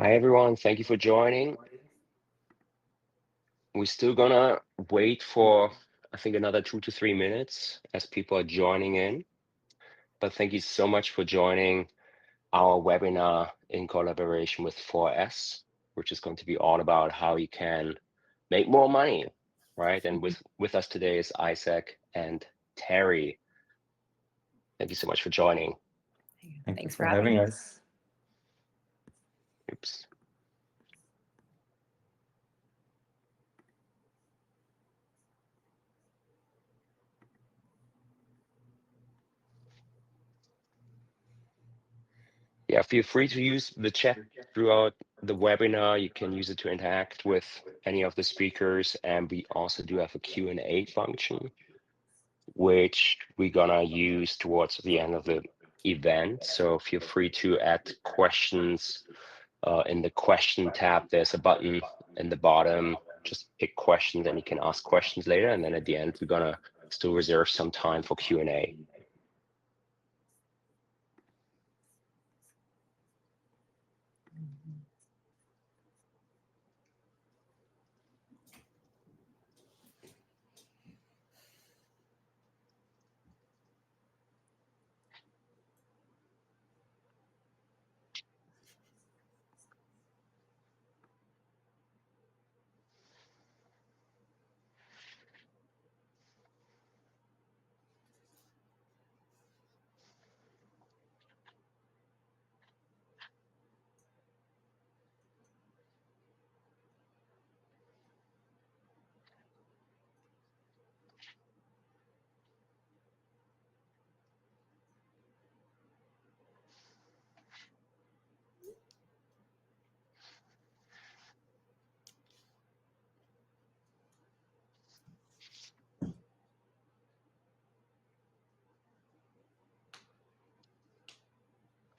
Hi, everyone. Thank you for joining. We're still gonna wait for, I think, another 2 to 3 minutes as people are joining in. But thank you so much for joining our webinar in collaboration with 4S, which is going to be all about how you can make more money, right? And with us today is Isaac and Terry. Thank you so much for joining. Thanks for having us. Oops. Yeah, feel free to use the chat throughout the webinar. You can use it to interact with any of the speakers. And we also do have a Q&A function, which we're gonna use towards the end of the event. So feel free to add questions in the question tab. There's a button in the bottom. Just pick questions and you can ask questions later. And then at the end, we're gonna still reserve some time for Q&A.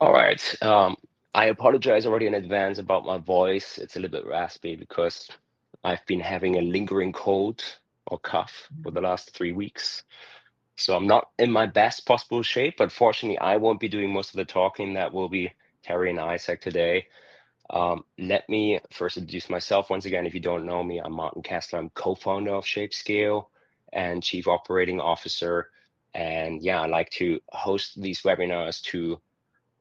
All right. I apologize already in advance about my voice. It's a little bit raspy because I've been having a lingering cold or cough for the last 3 weeks. So I'm not in my best possible shape, but fortunately, I won't be doing most of the talking. That will be Terry and Isaac today. Let me first introduce myself once again. If you don't know me, I'm Martin Kessler. I'm co-founder of ShapeScale and chief operating officer. And yeah, I like to host these webinars to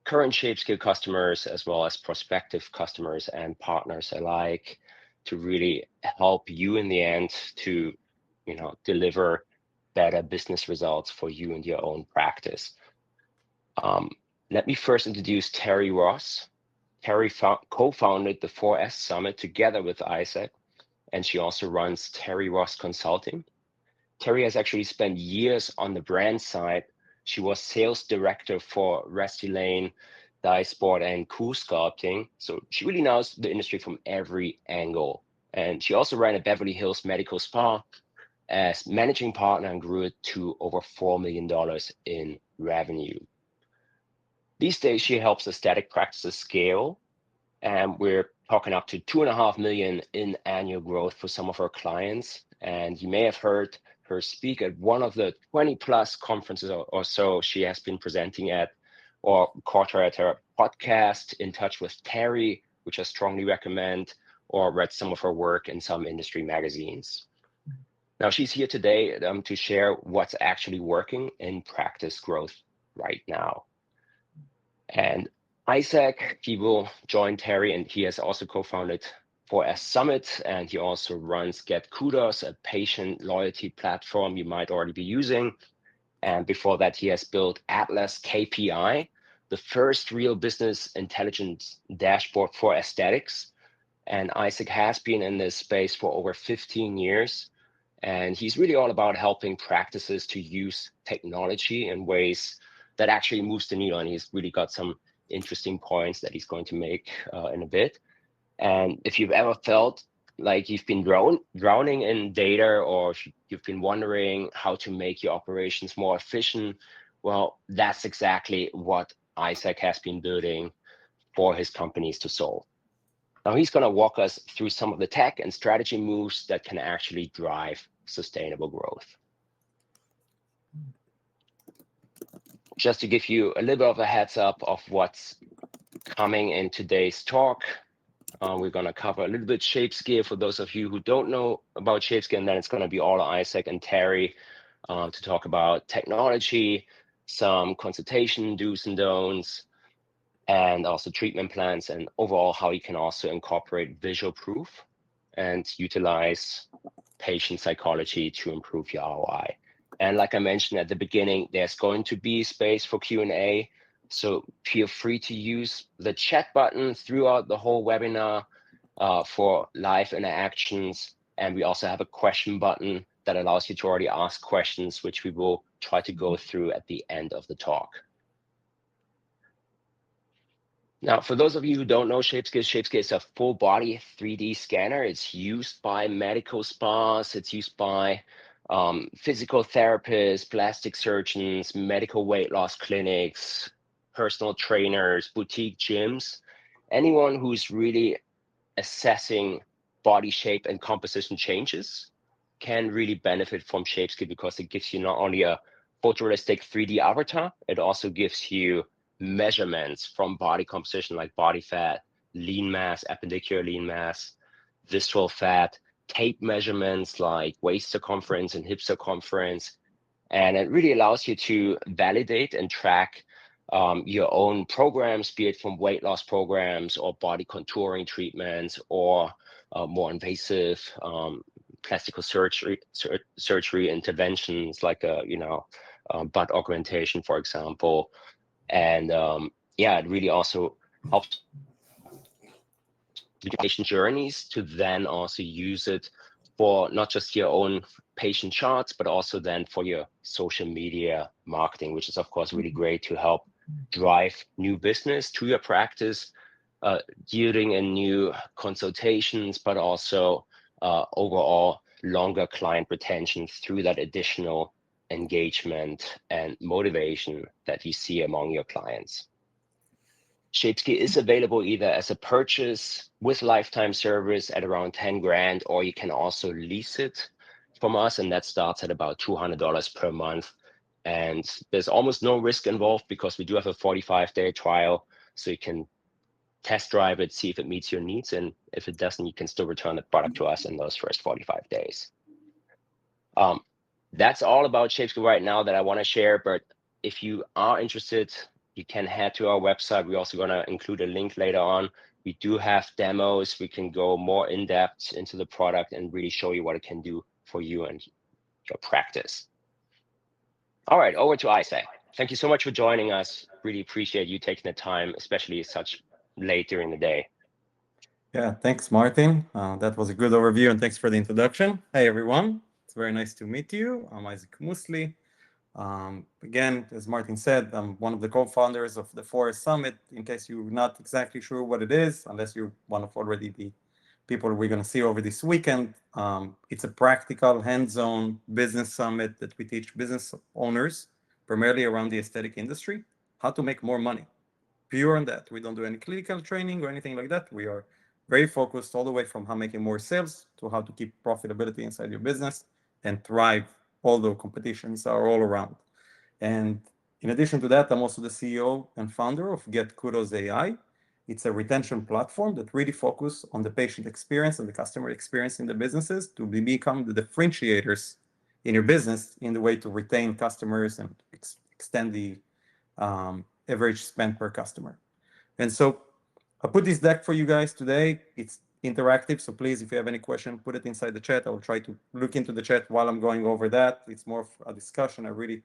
current ShapeScale customers as well as prospective customers and partners alike to really help you in the end to, deliver better business results for you and your own practice. Um, Let me first introduce Terry Ross. Terry co-founded the 4S Summit together with Isaac, and she also runs Terry Ross Consulting. Terry has actually spent years on the brand side. She was sales director for Restylane, Dye Sport, and Cool Sculpting. So she really knows the industry from every angle. And she also ran a Beverly Hills medical spa as managing partner and grew it to over $4 million in revenue. These days, she helps aesthetic practices scale, and we're talking up to 2.5 million in annual growth for some of her clients. And you may have heard her speak at one of the 20 plus conferences or so she has been presenting at, or caught her at her podcast, In Touch with Terry, which I strongly recommend, or read some of her work in some industry magazines. Now she's here today to share what's actually working in practice growth right now. And Isaac, he will join Terry, and he has also co-founded 4S Summit, and he also runs Get Kudos, a patient loyalty platform you might already be using. And before that, he has built Atlas KPI, the first real business intelligence dashboard for aesthetics. And Isaac has been in this space for over 15 years. And he's really all about helping practices to use technology in ways that actually moves the needle. And he's really got some interesting points that he's going to make in a bit. And if you've ever felt like you've been drowning in data, or if you've been wondering how to make your operations more efficient, well, that's exactly what Isaac has been building for his companies to solve. Now he's going to walk us through some of the tech and strategy moves that can actually drive sustainable growth. Just to give you a little bit of a heads up of what's coming in today's talk, We're going to cover a little bit ShapeScale for those of you who don't know about ShapeScale, and then it's going to be all Isaac and Terry to talk about technology, some consultation do's and don'ts, and also treatment plans, and overall how you can also incorporate visual proof and utilize patient psychology to improve your ROI. And like I mentioned at the beginning, there's going to be space for Q&A. So feel free to use the chat button throughout the whole webinar for live interactions. And we also have a question button that allows you to already ask questions, which we will try to go through at the end of the talk. Now, for those of you who don't know ShapeScale, ShapeScale is a full body 3D scanner. It's used by medical spas. It's used by physical therapists, plastic surgeons, medical weight loss clinics, personal trainers, boutique gyms, anyone who's really assessing body shape and composition changes can really benefit from ShapeScale because it gives you not only a photorealistic 3D avatar, it also gives you measurements from body composition like body fat, lean mass, appendicular lean mass, visceral fat, tape measurements like waist circumference and hip circumference. And it really allows you to validate and track your own programs, be it from weight loss programs or body contouring treatments or more invasive plastic surgery interventions like butt augmentation, for example. And yeah, it really also helps patient journeys to then also use it for not just your own patient charts, but also then for your social media marketing, which is of course really great to help drive new business to your practice, yielding in new consultations, but also overall longer client retention through that additional engagement and motivation that you see among your clients. ShapeScale is available either as a purchase with lifetime service at around 10 grand, or you can also lease it from us, and that starts at about $200 per month. And there's almost no risk involved because we do have a 45-day trial, so you can test drive it, see if it meets your needs, and if it doesn't, you can still return the product to us in those first 45 days. That's all about ShapeScale right now that I want to share, but if you are interested, you can head to our website. We're also going to include a link later on. We do have demos. We can go more in depth into the product and really show you what it can do for you and your practice. All right, over to Isaac. Thank you so much for joining us. Really appreciate you taking the time, especially such late during the day. Yeah, thanks, Martin. That was a good overview, and thanks for the introduction. Hey, everyone. It's very nice to meet you. I'm Isaac Musli. Again, as Martin said, I'm one of the co-founders of the Forest Summit, in case you're not exactly sure what it is, unless you're one of already the people we're going to see over this weekend. It's a practical, hands-on business summit that we teach business owners, primarily around the aesthetic industry, how to make more money. Pure on that. We don't do any clinical training or anything like that. We are very focused all the way from how making more sales to how to keep profitability inside your business and thrive, although competitions are all around. And in addition to that, I'm also the CEO and founder of Get Kudos AI. It's a retention platform that really focuses on the patient experience and the customer experience in the businesses to become the differentiators in your business in the way to retain customers and extend the average spend per customer. And so I put this deck for you guys today. It's interactive, so please, if you have any question, put it inside the chat. I will try to look into the chat while I'm going over that. It's more of a discussion. I really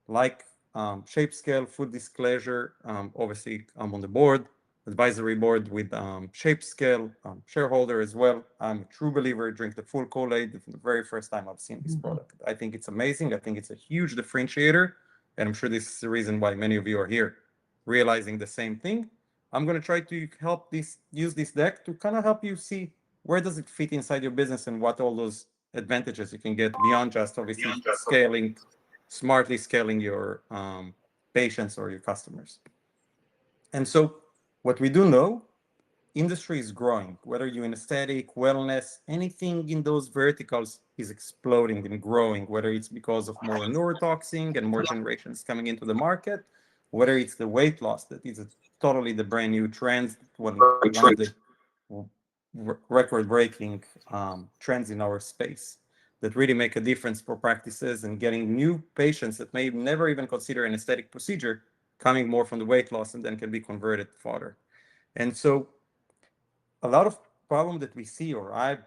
like ShapeScale, full disclosure. Obviously, I'm on the board, advisory board with ShapeScale, shareholder as well. I'm a true believer, drink the full Kool-Aid from the very first time I've seen this product. I think it's amazing. I think it's a huge differentiator, and I'm sure this is the reason why many of you are here, realizing the same thing. I'm going to try to use this deck to kind of help you see where does it fit inside your business and what all those advantages you can get beyond just obviously smartly scaling your patients or your customers. And so what we do know, industry is growing, whether you're in aesthetic, wellness, anything in those verticals is exploding and growing, whether it's because of more neurotoxin and more generations coming into the market, whether it's the weight loss that is totally the brand new trend, one of the record-breaking trends in our space that really make a difference for practices and getting new patients that may never even consider an aesthetic procedure coming more from the weight loss and then can be converted further. And so a lot of problem that we see, or I at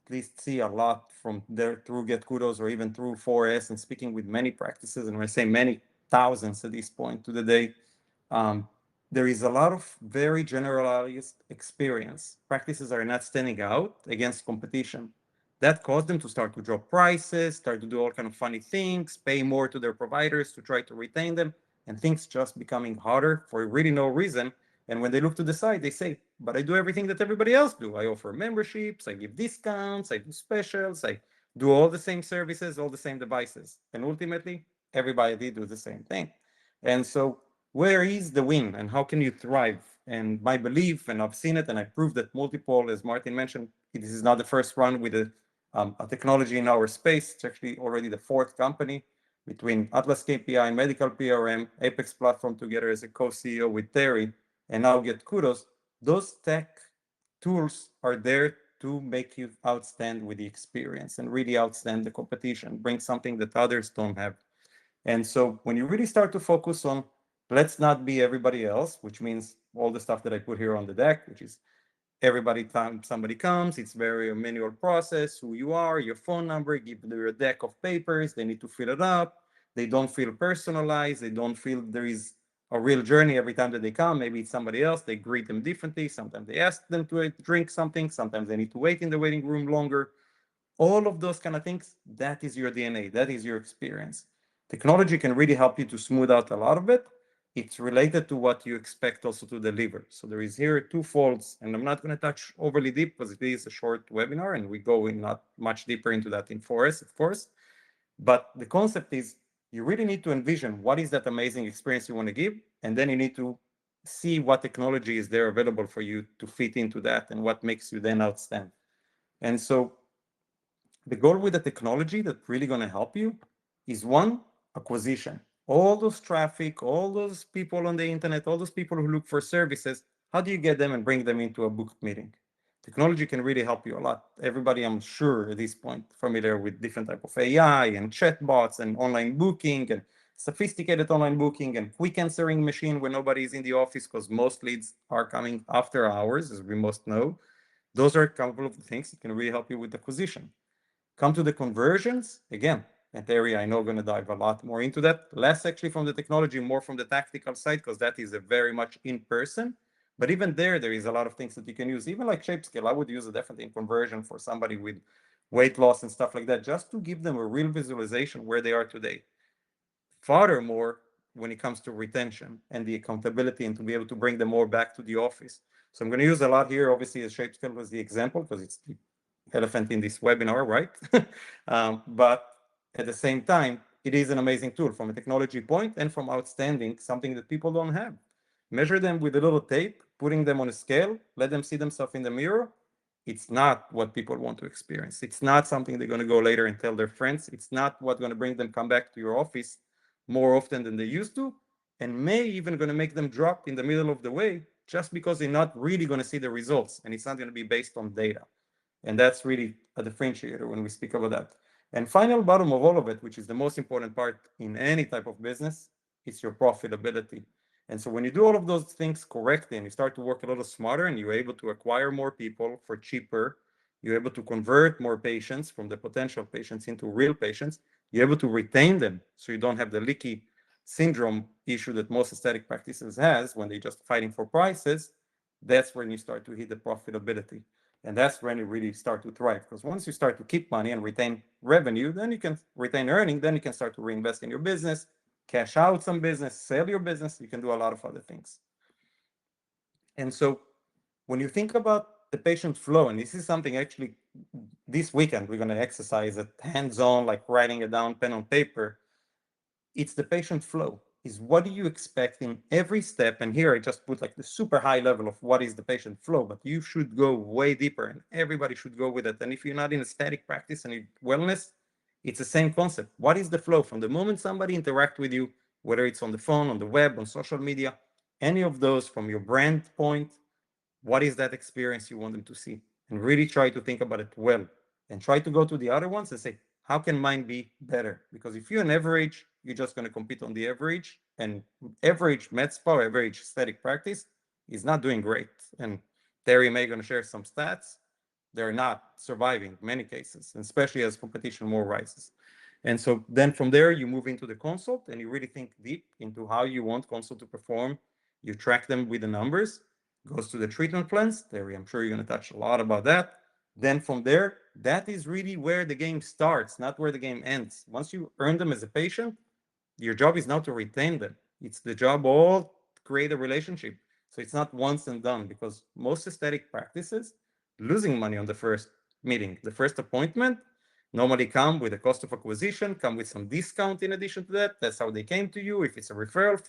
least see a lot from there through Get Kudos or even through 4S and speaking with many practices, and when I say many, thousands at this point to the day, um, there is a lot of very generalized experience. Practices are not standing out against competition. That caused them to start to drop prices, start to do all kind of funny things, pay more to their providers to try to retain them, and things just becoming harder for really no reason. And when they look to the side, they say, but I do everything that everybody else do. I offer memberships, I give discounts, I do specials, I do all the same services, all the same devices. And ultimately, everybody do the same thing. And so where is the win and how can you thrive? And my belief, and I've seen it and I proved that multiple, as Martin mentioned, this is not the first run with a technology in our space. It's actually already the fourth company between Atlas KPI, Medical PRM, Apex Platform together as a co-CEO with Terry, and now Get Kudos. Those tech tools are there to make you outstand with the experience and really outstand the competition, bring something that others don't have. And so when you really start to focus on let's not be everybody else, which means all the stuff that I put here on the deck, which is everybody time somebody comes, it's very a manual process, who you are, your phone number, give them a deck of papers, they need to fill it up. They don't feel personalized, they don't feel there is a real journey every time that they come. Maybe it's somebody else, they greet them differently. Sometimes they ask them to drink something, sometimes they need to wait in the waiting room longer. All of those kind of things, that is your DNA, that is your experience. Technology can really help you to smooth out a lot of it. It's related to what you expect also to deliver. So there is here two folds, and I'm not going to touch overly deep because it is a short webinar and we go in not much deeper into that in 4S, of course. But the concept is you really need to envision what is that amazing experience you want to give, and then you need to see what technology is there available for you to fit into that and what makes you then outstand. And so the goal with the technology that's really going to help you is one, acquisition. All those traffic, all those people on the internet, all those people who look for services, how do you get them and bring them into a booked meeting? Technology can really help you a lot. Everybody, I'm sure at this point, familiar with different type of AI and chatbots and online booking and sophisticated online booking and quick answering machine when nobody is in the office because most leads are coming after hours, as we most know. Those are a couple of the things that can really help you with acquisition. Come to the conversions, again, that area I know going to dive a lot more into that, less actually from the technology, more from the tactical side, because that is a very much in person. But even there is a lot of things that you can use, even like ShapeScale. I would use it definitely in conversion for somebody with weight loss and stuff like that, just to give them a real visualization where they are today. Furthermore, when it comes to retention and the accountability and to be able to bring them more back to the office. So I'm going to use a lot here, obviously, as ShapeScale as the example, because it's the elephant in this webinar, right? But at the same time, it is an amazing tool from a technology point and from outstanding, something that people don't have. Measure them with a little tape, putting them on a scale, let them see themselves in the mirror. It's not what people want to experience. It's not something they're going to go later and tell their friends. It's not what's going to bring them come back to your office more often than they used to, and may even going to make them drop in the middle of the way just because they're not really going to see the results, and it's not going to be based on data. And that's really a differentiator when we speak about that. And final bottom of all of it, which is the most important part in any type of business, is your profitability. And so when you do all of those things correctly and you start to work a little smarter and you're able to acquire more people for cheaper, you're able to convert more patients from the potential patients into real patients, you're able to retain them so you don't have the leaky syndrome issue that most aesthetic practices has when they're just fighting for prices. That's when you start to hit the profitability. And that's when you really start to thrive. Because once you start to keep money and retain revenue, then you can retain earning, then you can start to reinvest in your business, cash out some business, sell your business. You can do a lot of other things. And so when you think about the patient flow, and this is something actually this weekend we're going to exercise it hands-on, like writing it down, pen on paper. It's the patient flow. Is what do you expect in every step? And here I just put like the super high level of what is the patient flow, but you should go way deeper and everybody should go with it. And if you're not in a static practice and in wellness, it's the same concept. What is the flow from the moment somebody interact with you, whether it's on the phone, on the web, on social media, any of those from your brand point, what is that experience you want them to see? and really try to think about it well, and try to go to the other ones and say, how can mine be better? Because if you're an average, you're just going to compete on the average, and average med spa, average aesthetic practice is not doing great. And Terry May going to share some stats. They're not surviving in many cases, especially as competition more rises. And so then from there, you move into the consult and you really think deep into how you want consult to perform. You track them with the numbers, goes to the treatment plans. Terry, I'm sure you're going to touch a lot about that. Then from there, that is really where the game starts, not where the game ends. Once you earn them as a patient, your job is now to retain them. It's the job all to create a relationship. So it's not once and done, because most aesthetic practices losing money on the first meeting, the first appointment, normally come with a cost of acquisition, come with some discount in addition to that. That's how they came to you. If it's a referral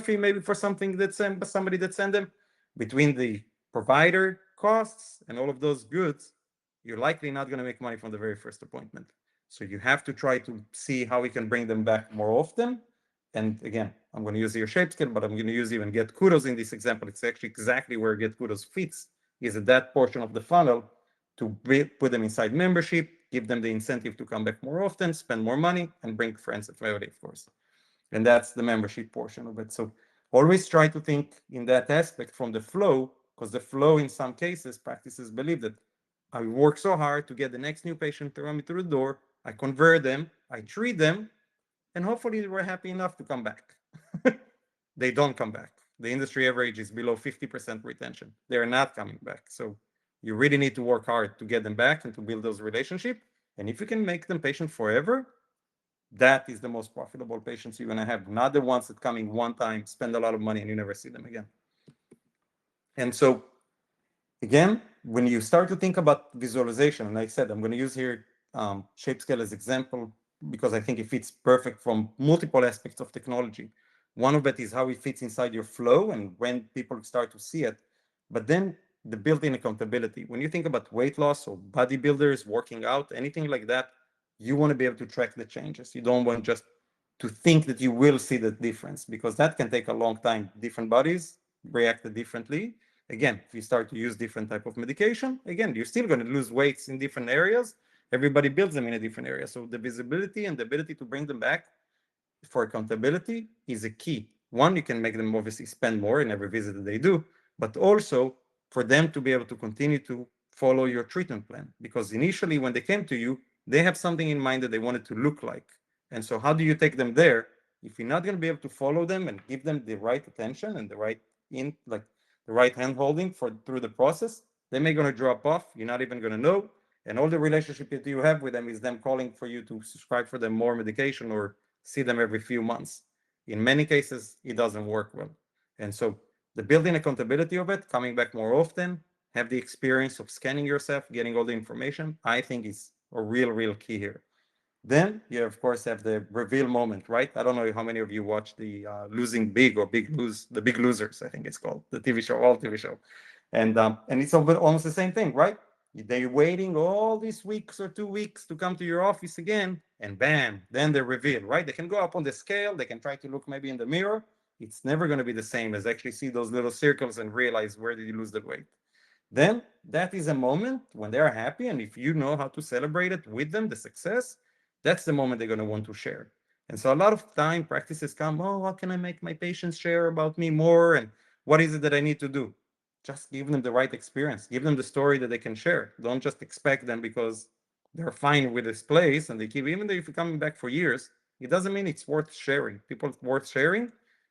fee maybe for something that somebody that sent them. Between the provider costs and all of those goods, you're likely not going to make money from the very first appointment. So you have to try to see how we can bring them back more often. And again, I'm going to use your ShapeScale, but I'm going to use even Get Kudos in this example. It's actually exactly where Get Kudos fits, is at that portion of the funnel to put them inside membership, give them the incentive to come back more often, spend more money, and bring friends and family, of course. And that's the membership portion of it. So always try to think in that aspect from the flow, because the flow in some cases, practices believe that I work so hard to get the next new patient to run me through the door, I convert them, I treat them, and hopefully they were happy enough to come back. They don't come back. The industry average is below 50% retention. They're not coming back. So you really need to work hard to get them back and to build those relationships. And if you can make them patient forever, that is the most profitable patients you're going to have, not the ones that come in one time, spend a lot of money, and you never see them again. And so, again, when you start to think about visualization, and like I said, I'm going to use here ShapeScale as example because I think it fits perfect from multiple aspects of technology. One of it is how it fits inside your flow and when people start to see it. But then the built-in accountability. When you think about weight loss or bodybuilders working out, anything like that, you want to be able to track the changes. You don't want just to think that you will see the difference, because that can take a long time. Different bodies react differently. Again, if you start to use different type of medication, again, you're still going to lose weights in different areas. Everybody builds them in a different area. So the visibility and the ability to bring them back for accountability is a key. One, you can make them obviously spend more in every visit that they do, but also for them to be able to continue to follow your treatment plan. Because initially, when they came to you, they have something in mind that they wanted to look like. And so, how do you take them there if you're not going to be able to follow them and give them the right attention and the right the right hand holding for through the process? They may going to drop off. You're not even going to know, and all the relationship that you have with them is them calling for you to subscribe for them more medication or see them every few months. In many cases, it doesn't work well. And so the building accountability of it, coming back more often, have the experience of scanning yourself, getting all the information, I think is a real key here. Then you, of course, have the reveal moment, right? I don't know how many of you watch the Losing Big or the Big Losers, I think it's called, the TV show, all TV show. And it's almost the same thing, right? They're waiting all these weeks or 2 weeks to come to your office again, and bam, then they reveal, right? They can go up on the scale, they can try to look maybe in the mirror. It's never going to be the same as actually see those little circles and realize where did you lose the weight. Then that is a moment when they're happy, and if you know how to celebrate it with them, the success, that's the moment they're going to want to share. And so a lot of time practices come, oh, how can I make my patients share about me more? And what is it that I need to do? Just give them the right experience, give them the story that they can share. Don't just expect them because they're fine with this place and they keep, even if you're coming back for years, it doesn't mean it's worth sharing. People worth sharing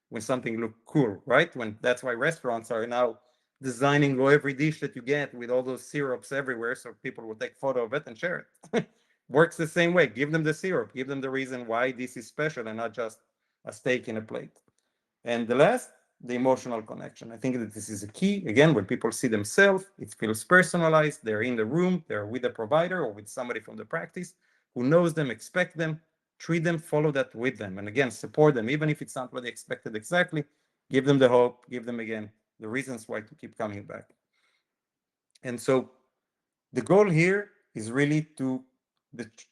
when something look cool, right? When that's why restaurants are now designing every dish that you get with all those syrups everywhere, so people will take photo of it and share it. Works the same way. Give them the syrup, give them the reason why this is special and not just a steak in a plate. And the last, the emotional connection. I think that this is a key. Again, when people see themselves, it feels personalized. They're in the room, they're with a provider or with somebody from the practice who knows them, expect them, treat them, follow that with them. And again, support them, even if it's not what they expected exactly. Give them the hope, give them again the reasons why to keep coming back. And so the goal here is really to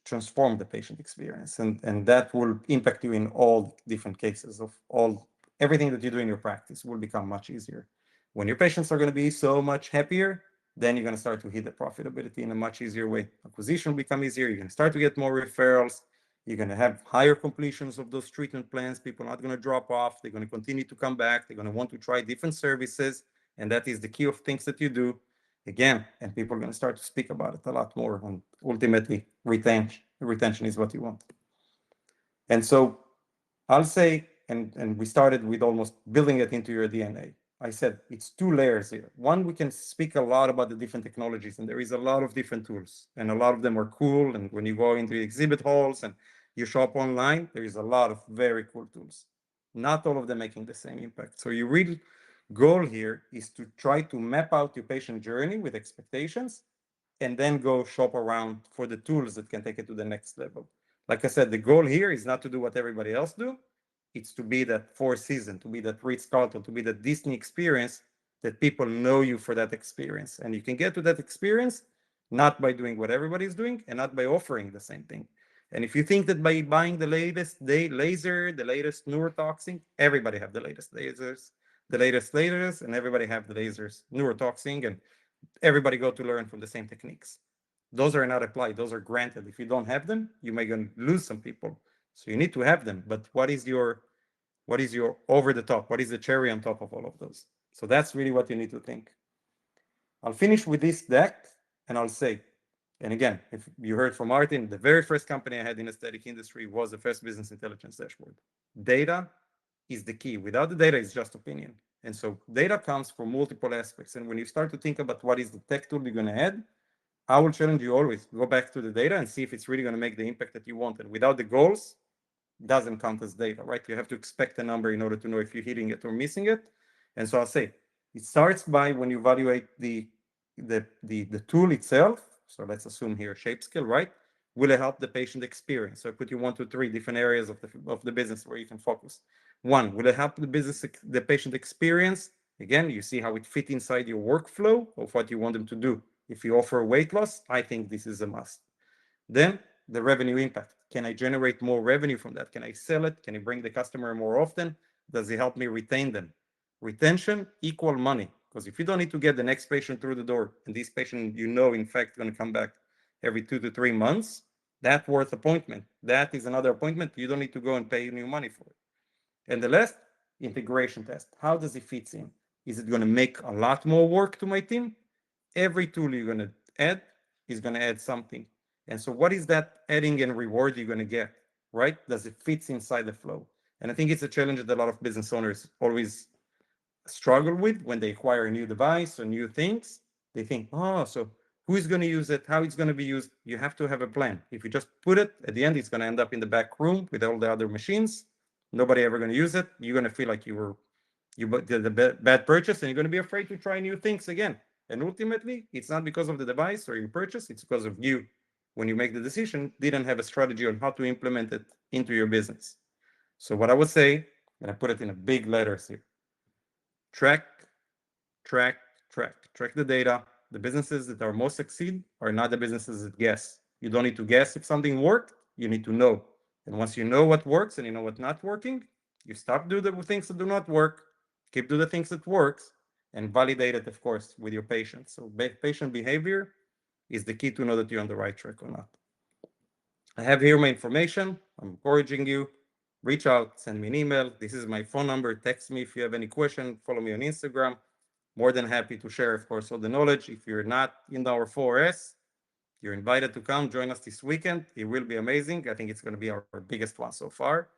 transform the patient experience, and that will impact you in all different cases of all everything that you do in your practice will become much easier when your patients are going to be so much happier. then you're going to start to hit the profitability in a much easier way. Acquisition will become easier. You're going to start to get more referrals. You're going to have higher completions of those treatment plans. People are not going to drop off. They're going to continue to come back. They're going to want to try different services. And that is the key of things that you do. Again, and people are going to start to speak about it a lot more. And ultimately, retention is what you want. And so I'll say, and we started with almost building it into your DNA. I said it's two layers here. One, we can speak a lot about the different technologies, and there is a lot of different tools, and a lot of them are cool. And when you go into the exhibit halls and you shop online, there is a lot of very cool tools. Not all of them making the same impact. So your real goal here is to try to map out your patient journey with expectations and then go shop around for the tools that can take it to the next level. Like I said, the goal here is not to do what everybody else do. It's to be that Four Seasons, to be that Ritz-Carlton, to be that Disney experience that people know you for that experience. And you can get to that experience not by doing what everybody's doing and not by offering the same thing. And if you think that by buying the latest laser, the latest neurotoxin, everybody have the latest lasers, and everybody have the lasers neurotoxin, and everybody go to learn from the same techniques. Those are not applied. Those are granted. If you don't have them, you may lose some people. So you need to have them. But what is your over the top? What is the cherry on top of all of those? So that's really what you need to think. I'll finish with this deck and I'll say, and again, if you heard from Martin, the very first company I had in aesthetic industry was the first business intelligence dashboard. Data is the key. Without the data, it's just opinion. And so data comes from multiple aspects. And when you start to think about what is the tech tool you're going to add, I will challenge you always go back to the data and see if it's really going to make the impact that you want. And without the goals, it doesn't count as data, right? You have to expect a number in order to know if you're hitting it or missing it. And so I'll say it starts by when you evaluate the tool itself. So let's assume here ShapeScale, right? Will it help the patient experience? So I put you 1 to 3 different areas of the business where you can focus. One, will it help the patient experience? Again, you see how it fit inside your workflow of what you want them to do. If you offer weight loss, I think this is a must. Then the revenue impact. Can I generate more revenue from that? Can I sell it? Can I bring the customer more often? Does it help me retain them? Retention equal money. Because if you don't need to get the next patient through the door, and this patient, in fact, going to come back every 2 to 3 months, that's worth appointment. That is another appointment. You don't need to go and pay new money for it. And the last, integration test. How does it fit in? Is it going to make a lot more work to my team? Every tool you're going to add is going to add something. And so what is that adding and reward you're going to get, right? Does it fit inside the flow? And I think it's a challenge that a lot of business owners always struggle with when they acquire a new device or new things. They think, oh, so who is going to use it? How it's going to be used? You have to have a plan. If you just put it, at the end, it's going to end up in the back room with all the other machines. Nobody ever going to use it. You're going to feel like you did a bad purchase, and you're going to be afraid to try new things again. And ultimately, it's not because of the device or your purchase, it's because of you, when you make the decision, didn't have a strategy on how to implement it into your business. So what I would say, and I put it in a big letters here, track the data. The businesses that are most succeed are not the businesses that guess. You don't need to guess if something worked, you need to know. And once you know what works and you know what's not working, you stop doing the things that do not work, keep doing the things that works, and validate it, of course, with your patients. So patient behavior is the key to know that you're on the right track or not. I have here my information. I'm encouraging you. Reach out, send me an email. This is my phone number. Text me if you have any question. Follow me on Instagram. More than happy to share, of course, all the knowledge. If you're not in our 4S, you're invited to come join us this weekend. It will be amazing. I think it's going to be our biggest one so far.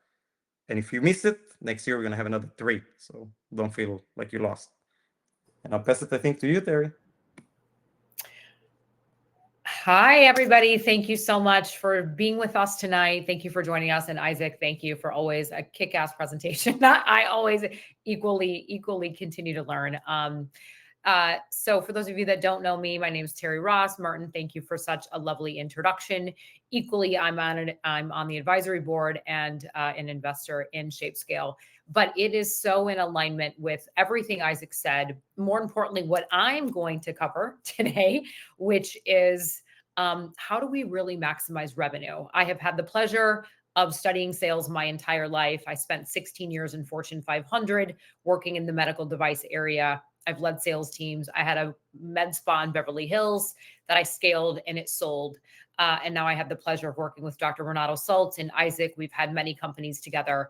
And if you miss it, next year we're going to have another 3. So don't feel like you lost. And I'll pass it, I think, to you, Terry. Hi, everybody. Thank you so much for being with us tonight. Thank you for joining us. And Isaac, thank you for always a kick-ass presentation. I always equally continue to learn. So for those of you that don't know me, my name is Terry Ross. Martin, thank you for such a lovely introduction. Equally, I'm on the advisory board and an investor in ShapeScale. But it is so in alignment with everything Isaac said. More importantly, what I'm going to cover today, which is how do we really maximize revenue? I have had the pleasure of studying sales my entire life. I spent 16 years in Fortune 500 working in the medical device area. I've led sales teams. I had a med spa in Beverly Hills that I scaled and it sold. And now I have the pleasure of working with Dr. Renato Saltz and Isaac. We've had many companies together,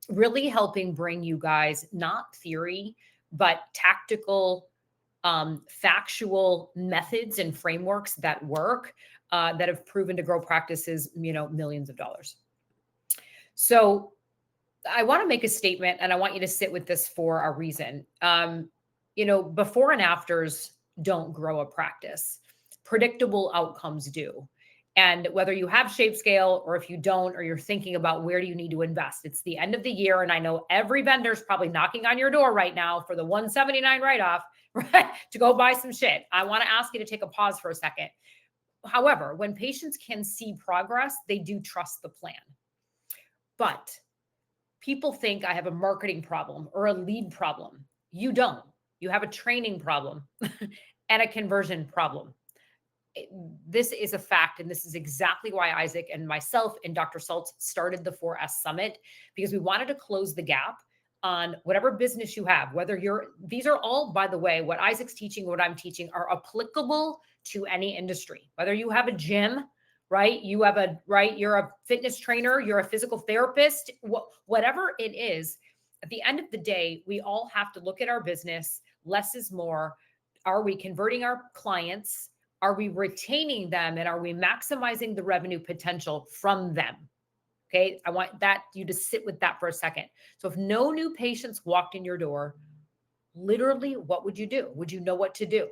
really helping bring you guys not theory, but tactical, factual methods and frameworks that work, that have proven to grow practices, millions of dollars. So I want to make a statement, and I want you to sit with this for a reason. Before and afters don't grow a practice. Predictable outcomes do. And whether you have ShapeScale or if you don't, or you're thinking about where do you need to invest, it's the end of the year. And I know every vendor's probably knocking on your door right now for the $179 write-off, right, to go buy some shit. I want to ask you to take a pause for a second. However, when patients can see progress, they do trust the plan. But people think I have a marketing problem or a lead problem. You don't. You have a training problem and a conversion problem. This is a fact, and this is exactly why Isaac and myself and Dr. Saltz started the 4S Summit, because we wanted to close the gap on whatever business you have, these are all, by the way, what Isaac's teaching, what I'm teaching are applicable to any industry. Whether you have a gym, right? You're a fitness trainer, you're a physical therapist, whatever it is, at the end of the day, we all have to look at our business. Less is more. Are we converting our clients? Are we retaining them? And are we maximizing the revenue potential from them? Okay. I want you to sit with that for a second. So if no new patients walked in your door, literally, what would you do? Would you know what to do?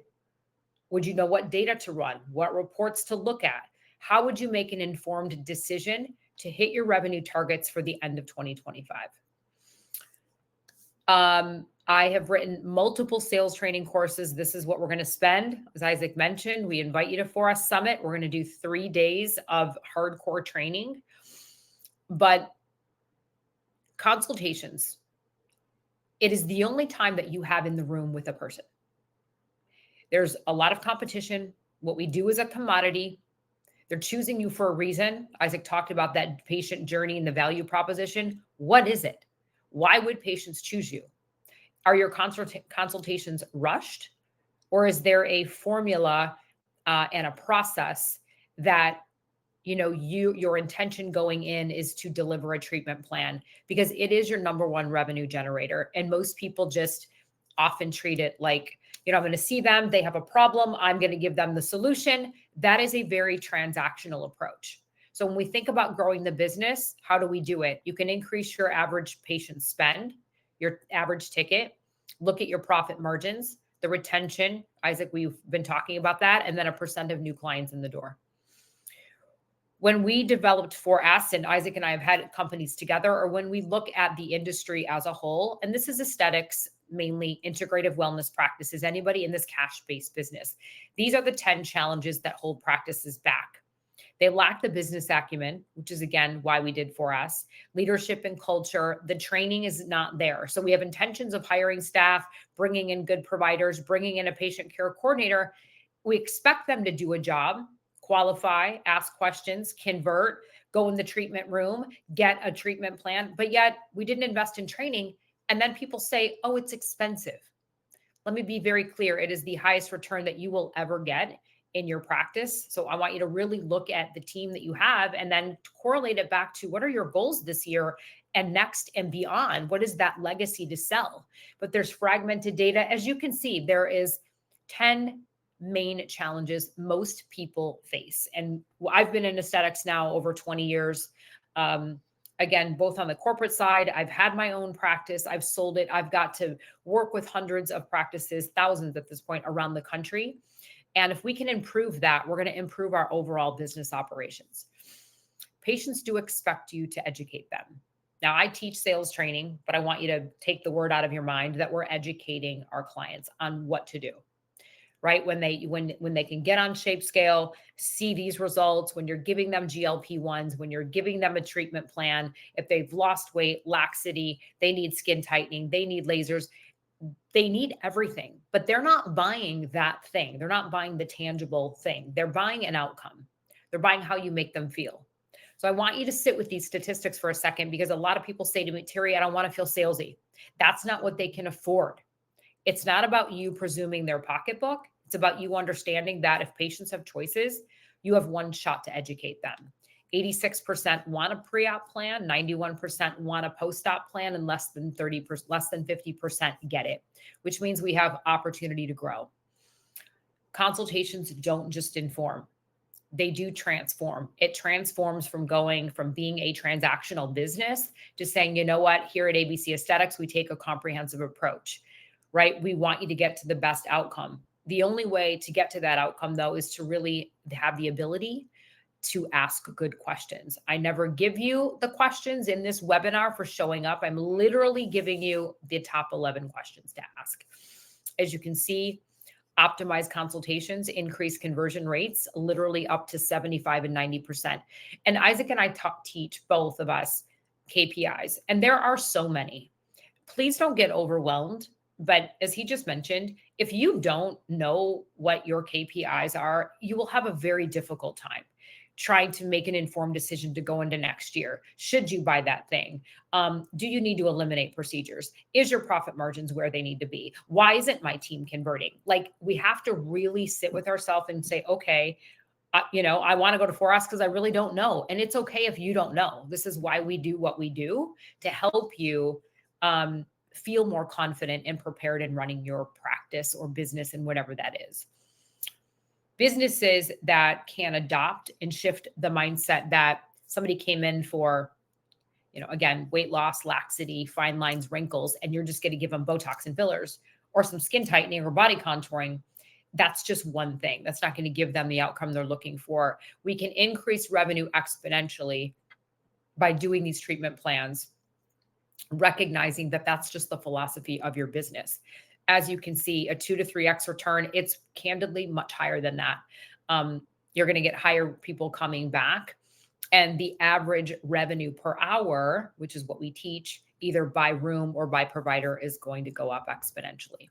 Would you know what data to run? What reports to look at? How would you make an informed decision to hit your revenue targets for the end of 2025? I have written multiple sales training courses. This is what we're going to spend. As Isaac mentioned, we invite you to 4S Summit. We're going to do 3 days of hardcore training. But consultations, it is the only time that you have in the room with a person. There's a lot of competition. What we do is a commodity. They're choosing you for a reason. Isaac talked about that patient journey and the value proposition. What is it? Why would patients choose you? Are your consultations rushed? Or is there a formula and a process that your intention going in is to deliver a treatment plan? Because it is your number one revenue generator. And most people just often treat it like, I'm going to see them, they have a problem, I'm going to give them the solution. That is a very transactional approach. So when we think about growing the business, how do we do it? You can increase your average patient spend, your average ticket, look at your profit margins, the retention. Isaac, we've been talking about that, and then a % of new clients in the door. When we developed 4S, and Isaac and I have had companies together, or when we look at the industry as a whole, and this is aesthetics, mainly integrative wellness practices, anybody in this cash-based business, these are the 10 challenges that hold practices back. They lack the business acumen, which is, again, why we did 4S. Leadership and culture, the training is not there. So we have intentions of hiring staff, bringing in good providers, bringing in a patient care coordinator. We expect them to do a job, qualify, ask questions, convert, go in the treatment room, get a treatment plan, but yet we didn't invest in training. And then people say, oh, it's expensive. Let me be very clear. It is the highest return that you will ever get in your practice. So I want you to really look at the team that you have and then correlate it back to what are your goals this year and next and beyond? What is that legacy to sell? But there's fragmented data. As you can see, there is 10 main challenges most people face. And I've been in aesthetics now over 20 years. Again, both on the corporate side, I've had my own practice. I've sold it. I've got to work with hundreds of practices, thousands at this point around the country. And if we can improve that, we're going to improve our overall business operations. Patients do expect you to educate them. Now, I teach sales training, but I want you to take the word out of your mind that we're educating our clients on what to do. Right? When they can get on ShapeScale, see these results, when you're giving them GLP-1s, when you're giving them a treatment plan, if they've lost weight, laxity, they need skin tightening, they need lasers, they need everything, but they're not buying that thing. They're not buying the tangible thing. They're buying an outcome. They're buying how you make them feel. So I want you to sit with these statistics for a second, because a lot of people say to me, Terry, I don't want to feel salesy. That's not what they can afford. It's not about you presuming their pocketbook. It's about you understanding that if patients have choices, you have one shot to educate them. 86% want a pre-op plan, 91% want a post-op plan, and less than 50% get it, which means we have opportunity to grow. Consultations don't just inform. They do transform. It transforms from going from being a transactional business to saying, you know what, here at ABC Aesthetics, we take a comprehensive approach, right? We want you to get to the best outcome. The only way to get to that outcome, though, is to really have the ability to ask good questions. I never give you the questions in this webinar for showing up. I'm literally giving you the top 11 questions to ask. As you can see, optimize consultations, increase conversion rates, literally up to 75 and 90%. And Isaac and I teach both of us KPIs, and there are so many. Please don't get overwhelmed. But as he just mentioned, if you don't know what your KPIs are, you will have a very difficult time trying to make an informed decision to go into next year. Should you buy that thing? Do you need to eliminate procedures? Is your profit margins where they need to be? Why isn't my team converting? Like, we have to really sit with ourselves and say, okay, I want to go to 4S because I really don't know. And it's okay if you don't know. This is why we do what we do, to help you feel more confident and prepared in running your practice or business and whatever that is. Businesses that can adopt and shift the mindset that somebody came in for, again, weight loss, laxity, fine lines, wrinkles, and you're just going to give them Botox and fillers or some skin tightening or body contouring. That's just one thing. That's not going to give them the outcome they're looking for. We can increase revenue exponentially by doing these treatment plans, recognizing that that's just the philosophy of your business. As you can see, a 2 to 3x return, it's candidly much higher than that. You're going to get higher people coming back. And the average revenue per hour, which is what we teach, either by room or by provider, is going to go up exponentially.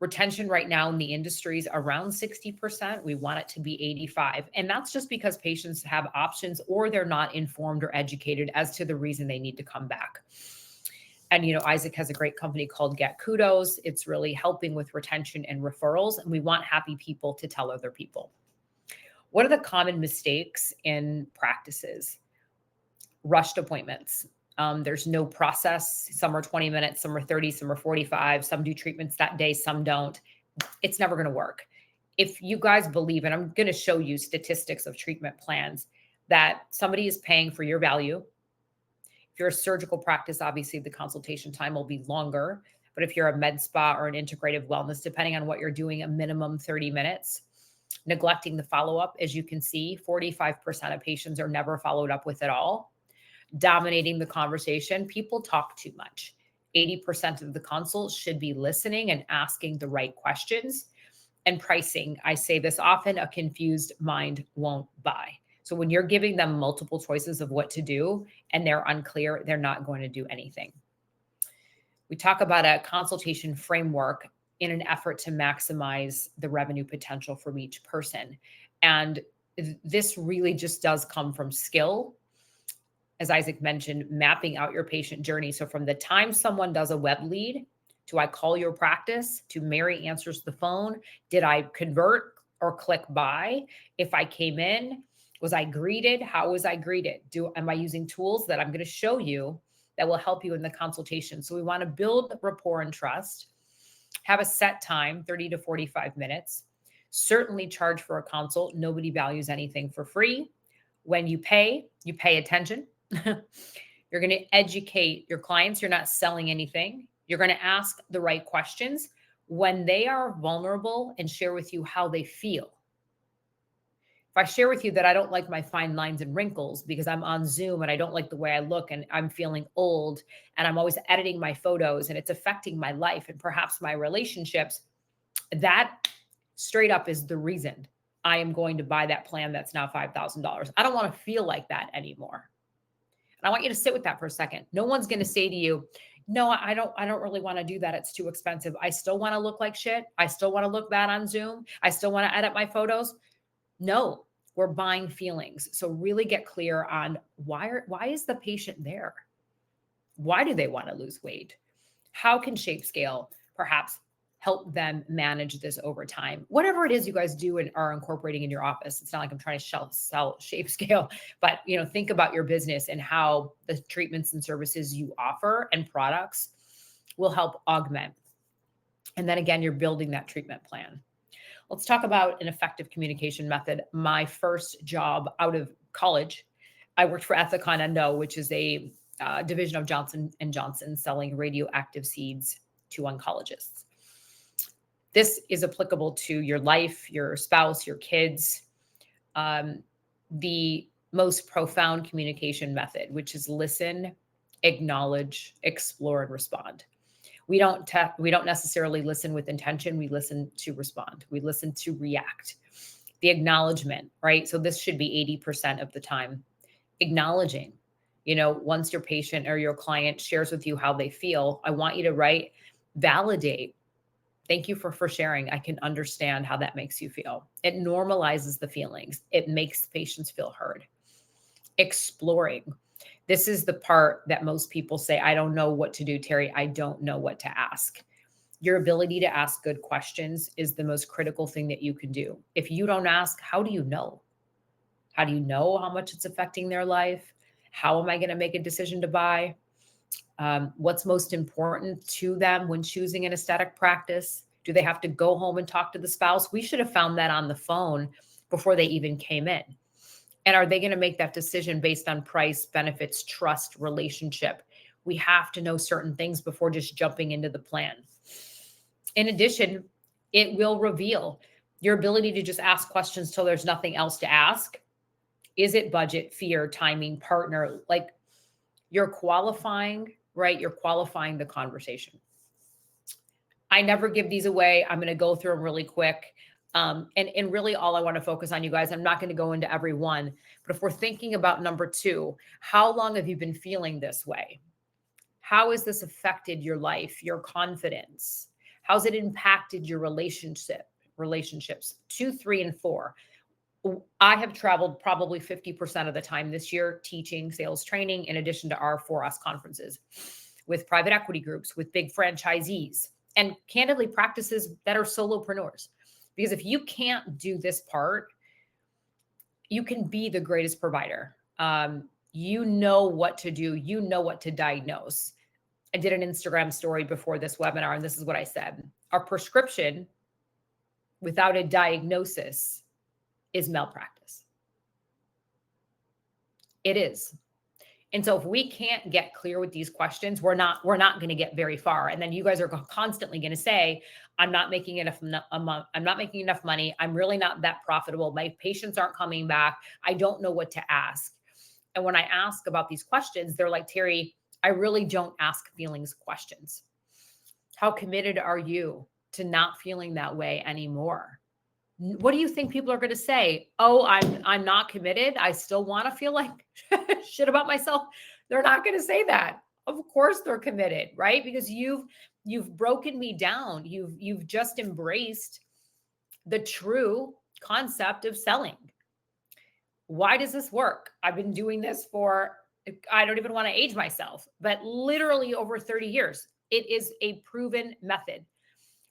Retention right now in the industry is around 60%. We want it to be 85%. And that's just because patients have options or they're not informed or educated as to the reason they need to come back. And, Isaac has a great company called Get Kudos. It's really helping with retention and referrals. And we want happy people to tell other people. What are the common mistakes in practices? Rushed appointments. There's no process. Some are 20 minutes, some are 30, some are 45. Some do treatments that day, some don't. It's never going to work. If you guys believe, and I'm going to show you statistics of treatment plans, that somebody is paying for your value. If you're a surgical practice, obviously the consultation time will be longer. But if you're a med spa or an integrative wellness, depending on what you're doing, a minimum 30 minutes. Neglecting the follow-up, as you can see, 45% of patients are never followed up with at all. Dominating the conversation, people talk too much. 80% of the consults should be listening and asking the right questions. And pricing, I say this often, a confused mind won't buy. So when you're giving them multiple choices of what to do and they're unclear, they're not going to do anything. We talk about a consultation framework in an effort to maximize the revenue potential from each person. And this really just does come from skill. As Isaac mentioned, mapping out your patient journey. So from the time someone does a web lead to I call your practice to Mary answers the phone, did I convert or click buy? If I came in, was I greeted? How was I greeted? Am I using tools that I'm going to show you that will help you in the consultation? So we want to build rapport and trust. Have a set time, 30 to 45 minutes. Certainly charge for a consult. Nobody values anything for free. When you pay attention. You're going to educate your clients. You're not selling anything. You're going to ask the right questions when they are vulnerable and share with you how they feel. If I share with you that I don't like my fine lines and wrinkles because I'm on Zoom and I don't like the way I look and I'm feeling old and I'm always editing my photos and it's affecting my life and perhaps my relationships, that straight up is the reason I am going to buy that plan that's now $5,000. I don't want to feel like that anymore. And I want you to sit with that for a second. No one's going to say to you, no, I don't really want to do that. It's too expensive. I still want to look like shit. I still want to look bad on Zoom. I still want to edit my photos. No, we're buying feelings. So really get clear on why is the patient there? Why do they want to lose weight? How can ShapeScale perhaps help them manage this over time. Whatever it is you guys do and are incorporating in your office. It's not like I'm trying to sell ShapeScale, but think about your business and how the treatments and services you offer and products will help augment. And then again, you're building that treatment plan. Let's talk about an effective communication method. My first job out of college, I worked for Ethicon Endo, which is a division of Johnson & Johnson selling radioactive seeds to oncologists. This is applicable to your life, your spouse, your kids. The most profound communication method, which is listen, acknowledge, explore, and respond. We don't necessarily listen with intention. We listen to respond. We listen to react. The acknowledgement, right? So this should be 80% of the time. Acknowledging, once your patient or your client shares with you how they feel, I want you to write, validate. Thank you for sharing. I can understand how that makes you feel. It normalizes the feelings. It makes patients feel heard. Exploring. This is the part that most people say, I don't know what to do, Terry. I don't know what to ask. Your ability to ask good questions is the most critical thing that you can do. If you don't ask, how do you know? How do you know how much it's affecting their life? How am I going to make a decision to buy? What's most important to them when choosing an aesthetic practice? Do they have to go home and talk to the spouse? We should have found that on the phone before they even came in. And are they going to make that decision based on price, benefits, trust, relationship? We have to know certain things before just jumping into the plan. In addition, it will reveal your ability to just ask questions till there's nothing else to ask. Is it budget, fear, timing, partner? Like you're qualifying, right? You're qualifying the conversation. I never give these away. I'm going to go through them really quick. And really all I want to focus on, you guys, I'm not going to go into every one, but if we're thinking about number 2, how long have you been feeling this way? How has this affected your life, your confidence? How's it impacted your relationships? 2, 3, and 4. I have traveled probably 50% of the time this year teaching sales training, in addition to our For Us conferences with private equity groups, with big franchisees, and candidly practices that are solopreneurs. Because if you can't do this part, you can be the greatest provider. You know what to do. You know what to diagnose. I did an Instagram story before this webinar, and this is what I said. Our prescription without a diagnosis is malpractice. It is. And so if we can't get clear with these questions, we're not going to get very far. And then you guys are constantly going to say, I'm not making enough money. I'm really not that profitable. My patients aren't coming back. I don't know what to ask. And when I ask about these questions, they're like, Terry, I really don't ask feelings questions. How committed are you to not feeling that way anymore? What do you think people are going to say? Oh, I'm not committed. I still want to feel like shit about myself. They're not going to say that. Of course they're committed, right? Because you've broken me down. You've just embraced the true concept of selling. Why does this work? I've been doing this for, I don't even want to age myself, but literally over 30 years. It is a proven method.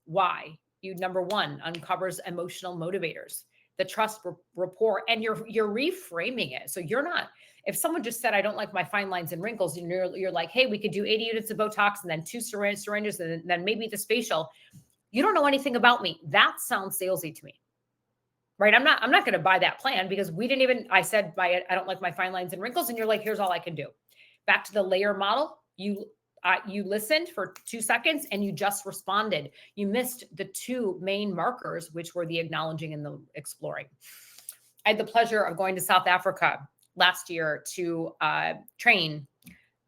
Why? Number 1, uncovers emotional motivators, the trust rapport, and you're reframing it. So you're not, if someone just said, I don't like my fine lines and wrinkles, and you're like, hey, we could do 80 units of Botox and then 2 syringes and then maybe this facial. You don't know anything about me. That sounds salesy to me, right? I'm not going to buy that plan because I said, I don't like my fine lines and wrinkles. And you're like, here's all I can do. Back to the layer model. You listened for 2 seconds and you just responded. You missed the 2 main markers, which were the acknowledging and the exploring. I had the pleasure of going to South Africa last year to train.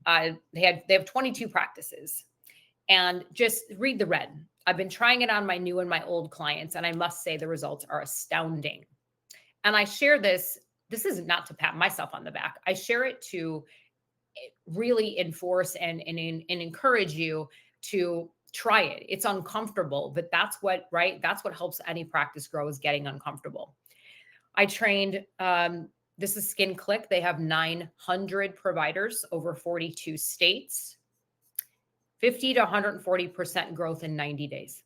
They have 22 practices, and just read the red. I've been trying it on my new and my old clients, and I must say the results are astounding. And I share this. This is not to pat myself on the back. I share it to really enforce and encourage you to try it. It's uncomfortable, but that's what helps any practice grow, is getting uncomfortable. I trained, this is Skin Click. They have 900 providers over 42 states. 50 to 140% growth in 90 days.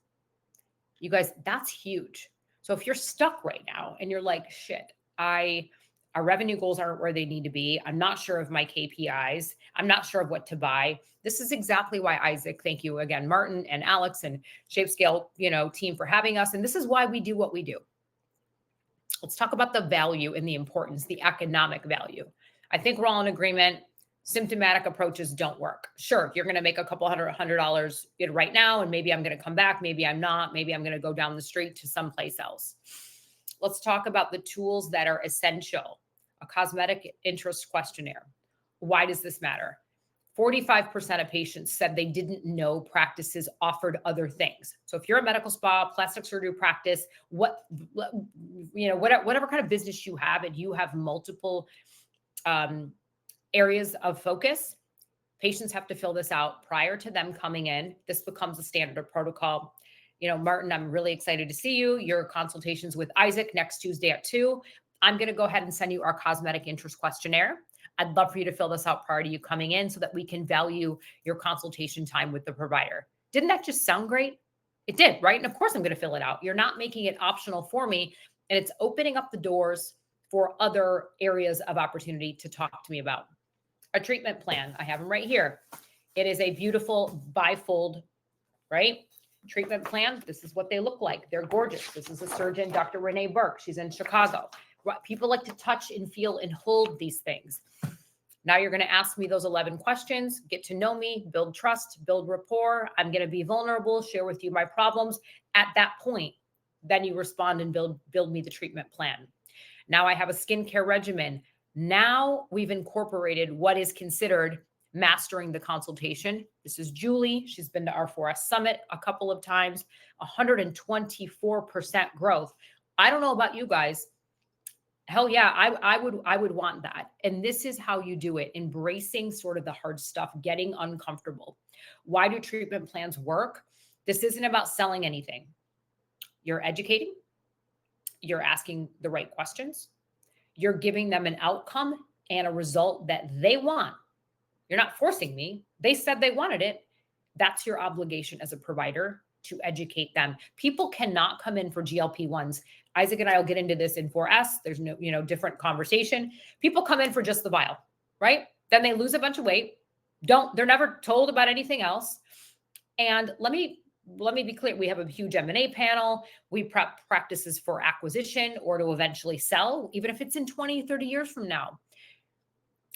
You guys, that's huge. So if you're stuck right now and you're like, shit, our revenue goals aren't where they need to be. I'm not sure of my KPIs. I'm not sure of what to buy. This is exactly why, Isaac, thank you again, Martin and Alex and ShapeScale, team for having us. And this is why we do what we do. Let's talk about the value and the importance, the economic value. I think we're all in agreement. Symptomatic approaches don't work. Sure, you're going to make a couple $100 right now, and maybe I'm going to come back. Maybe I'm not. Maybe I'm going to go down the street to someplace else. Let's talk about the tools that are essential. A cosmetic interest questionnaire. Why does this matter? 45% of patients said they didn't know practices offered other things. So if you're a medical spa, plastic surgery practice, whatever kind of business you have, and you have multiple areas of focus, patients have to fill this out prior to them coming in. This becomes a standard of protocol. Martin, I'm really excited to see you. Your consultations with Isaac next Tuesday at 2. I'm going to go ahead and send you our cosmetic interest questionnaire. I'd love for you to fill this out prior to you coming in so that we can value your consultation time with the provider. Didn't that just sound great? It did, right? And of course I'm going to fill it out. You're not making it optional for me, and it's opening up the doors for other areas of opportunity to talk to me about. A treatment plan. I have them right here. It is a beautiful bifold, right? Treatment plan. This is what they look like. They're gorgeous. This is a surgeon, Dr. Renee Burke. She's in Chicago. People like to touch and feel and hold these things. Now you're going to ask me those 11 questions, get to know me, build trust, build rapport. I'm going to be vulnerable, share with you my problems. At that point, then you respond and build me the treatment plan. Now I have a skincare regimen. Now we've incorporated what is considered mastering the consultation. This is Julie. She's been to our 4S Summit a couple of times, 124% growth. I don't know about you guys. Hell yeah, I would want that. And this is how you do it, embracing sort of the hard stuff, getting uncomfortable. Why do treatment plans work? This isn't about selling anything. You're educating, you're asking the right questions, you're giving them an outcome and a result that they want. You're not forcing me. They said they wanted it. That's your obligation as a provider, to educate them. People cannot come in for GLP-1s. Isaac and I will get into this in 4S. There's no, different conversation. People come in for just the vial, right? Then they lose a bunch of weight. They're never told about anything else. And let me be clear. We have a huge M&A panel. We prep practices for acquisition or to eventually sell, even if it's in 20, 30 years from now.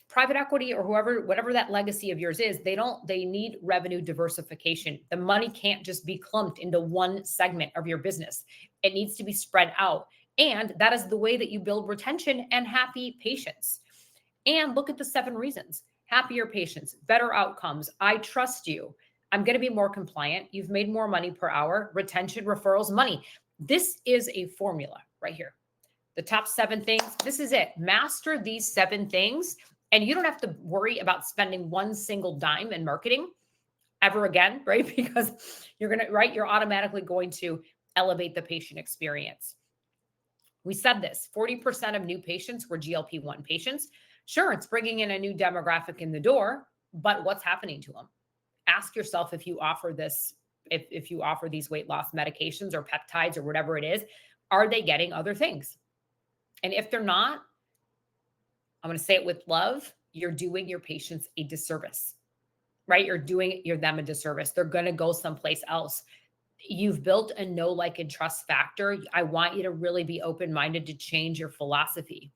Private equity or whatever that legacy of yours is, they need revenue diversification. The money can't just be clumped into one segment of your business. It needs to be spread out. And that is the way that you build retention and happy patients. And look at the 7 reasons. Happier patients, better outcomes. I trust you. I'm going to be more compliant. You've made more money per hour, retention, referrals, money. This is a formula right here. The top 7 things. This is it. Master these 7 things. And you don't have to worry about spending one single dime in marketing ever again, right? Because you're automatically going to elevate the patient experience. We said this, 40% of new patients were GLP-1 patients. Sure, it's bringing in a new demographic in the door, but what's happening to them? Ask yourself if you offer this, if you offer these weight loss medications or peptides or whatever it is, are they getting other things? And if they're not, I'm going to say it with love, you're doing your patients a disservice, right? You're doing them a disservice. They're going to go someplace else. You've built a know, like, and trust factor. I want you to really be open-minded to change your philosophy.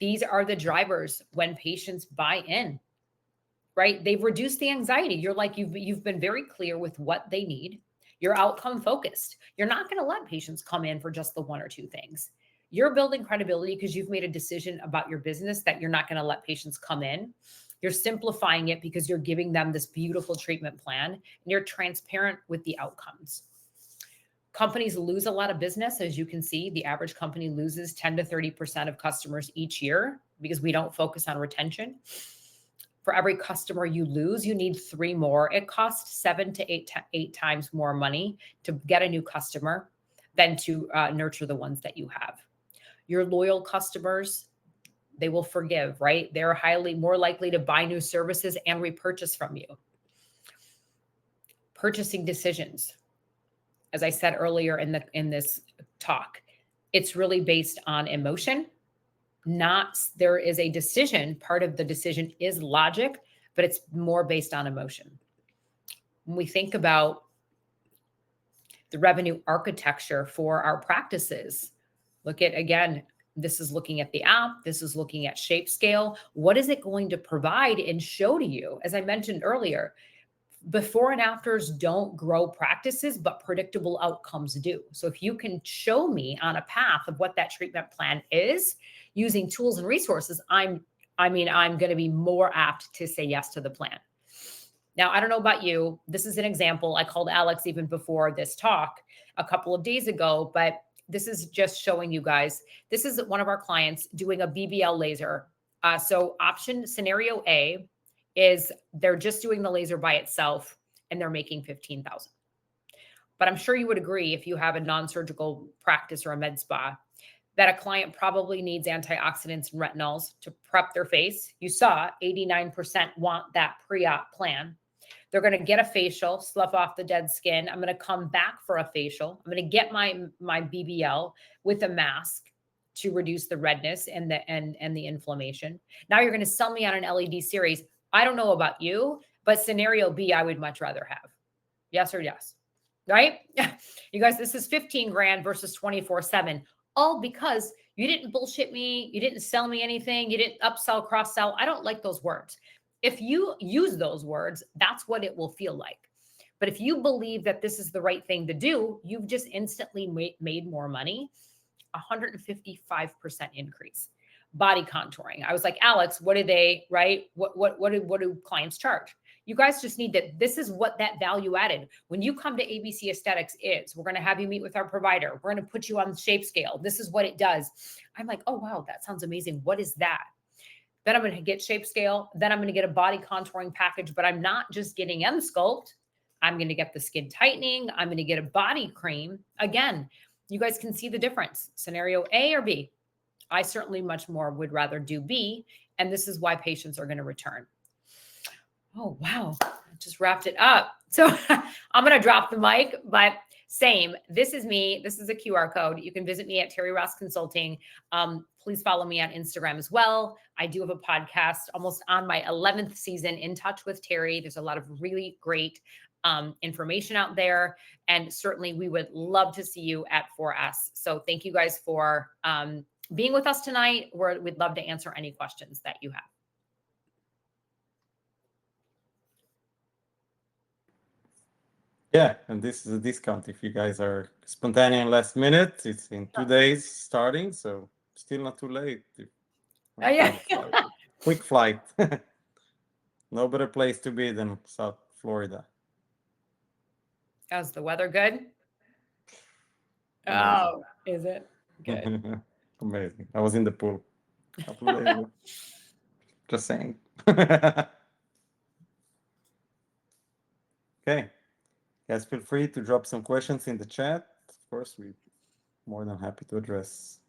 These are the drivers when patients buy in, right? They've reduced the anxiety. You've been very clear with what they need. You're outcome focused. You're not going to let patients come in for just the 1 or 2 things. You're building credibility because you've made a decision about your business that you're not going to let patients come in. You're simplifying it because you're giving them this beautiful treatment plan, and you're transparent with the outcomes. Companies lose a lot of business. As you can see, the average company loses 10 to 30% of customers each year because we don't focus on retention. For every customer you lose, you need 3 more. It costs 7 to 8 times more money to get a new customer than to nurture the ones that you have. Your loyal customers, they will forgive, right? They're highly more likely to buy new services and repurchase from you. purchasing decisions. As I said earlier in this talk, it's really based on emotion. Not there is a decision. Part of the decision is logic, but it's more based on emotion. When we think about the revenue architecture for our practices, look at, again, this is looking at the app. This is looking at ShapeScale. What is it going to provide and show to you? As I mentioned earlier, before and afters don't grow practices, but predictable outcomes do. So if you can show me on a path of what that treatment plan is using tools and resources, I'm going to be more apt to say yes to the plan. Now, I don't know about you. This is an example. I called Alex even before this talk a couple of days ago, but this is just showing you guys. This is one of our clients doing a BBL laser. So option scenario A is they're just doing the laser by itself and they're making $15,000. But I'm sure you would agree, if you have a non-surgical practice or a med spa, that a client probably needs antioxidants and retinols to prep their face. You saw 89% want that pre-op plan. They're going to get a facial, slough off the dead skin. I'm going to come back for a facial. I'm going to get my BBL with a mask to reduce the redness and the inflammation. Now you're going to sell me on an LED series. I don't know about you, but scenario B, I would much rather have. Yes or yes, right? You guys, this is 15 grand versus 24/7, all because you didn't bullshit me. You didn't sell me anything. You didn't upsell, cross sell. I don't like those words. If you use those words, that's what it will feel like. But if you believe that this is the right thing to do, you've just instantly made more money, 155% increase. Body contouring. I was like, Alex, what do they, right? What do clients charge? You guys just need that. This is what that value added. When you come to ABC Aesthetics is, we're going to have you meet with our provider. We're going to put you on ShapeScale. This is what it does. I'm like, oh, wow, that sounds amazing. What is that? Then I'm going to get ShapeScale. Then I'm going to get a body contouring package, but I'm not just getting Emsculpt. I'm going to get the skin tightening. I'm going to get a body cream. Again, you guys can see the difference. Scenario A or B. I certainly much more would rather do B. And this is why patients are going to return. Oh, wow. I just wrapped it up. So I'm going to drop the mic, but same. This is me. This is a QR code. You can visit me at Terry Ross Consulting. Please follow me on Instagram as well. I do have a podcast almost on my 11th season, In Touch with Terry. There's a lot of really great information out there. And certainly we would love to see you at 4S. So thank you guys for being with us tonight. We'd love to answer any questions that you have. Yeah, and this is a discount if you guys are spontaneous last minute. It's in 2 days starting, so still not too late. Oh, yeah. Quick flight. No better place to be than South Florida. How's the weather good? Amazing. Oh, is it? Good. Amazing. I was in the pool a couple of days ago. Just saying. Okay. Guys, feel free to drop some questions in the chat. Of course, we're more than happy to address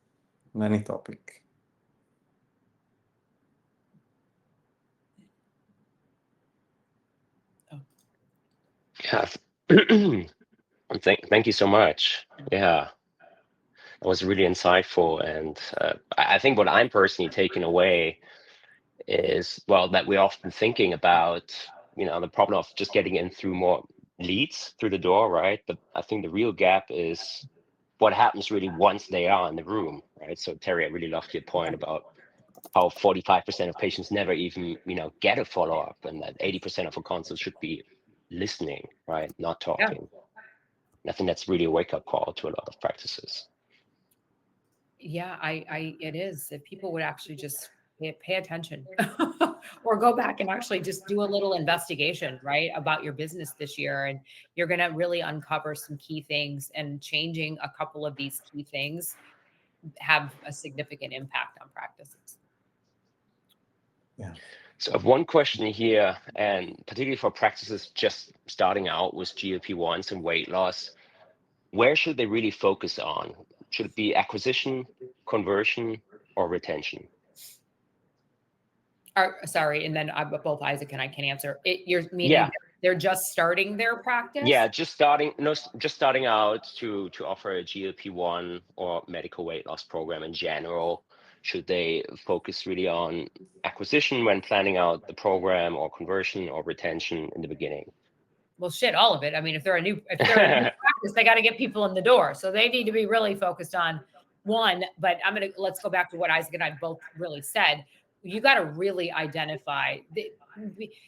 on any topic. Yeah. Thank you so much. Yeah, it was really insightful. And I think what I'm personally taking away is, well, that we're often thinking about, the problem of just getting in through more leads through the door, right? But I think the real gap is what happens really once they are in the room, right? So Terry, I really loved your point about how 45% of patients never even, get a follow-up, and that 80% of a consult should be listening, right? Not talking. I think that's really a wake-up call to a lot of practices. Yeah, it is. If people would actually just pay attention or go back and actually just do a little investigation, right, about your business this year. And you're going to really uncover some key things, and changing a couple of these key things have a significant impact on practices. Yeah. So I have one question here, and particularly for practices just starting out with GLP-1s and weight loss, where should they really focus on? Should it be acquisition, conversion, or retention? Sorry, and then both Isaac and I can answer. You're meaning They're just starting their practice? Yeah, just starting, no, just starting out to offer a GLP-1 or medical weight loss program in general. Should they focus really on acquisition when planning out the program, or conversion or retention in the beginning? Well, shit, all of it. I mean, if they're a new practice, they got to get people in the door. So they need to be really focused on one. But let's go back to what Isaac and I both really said. You got to really identify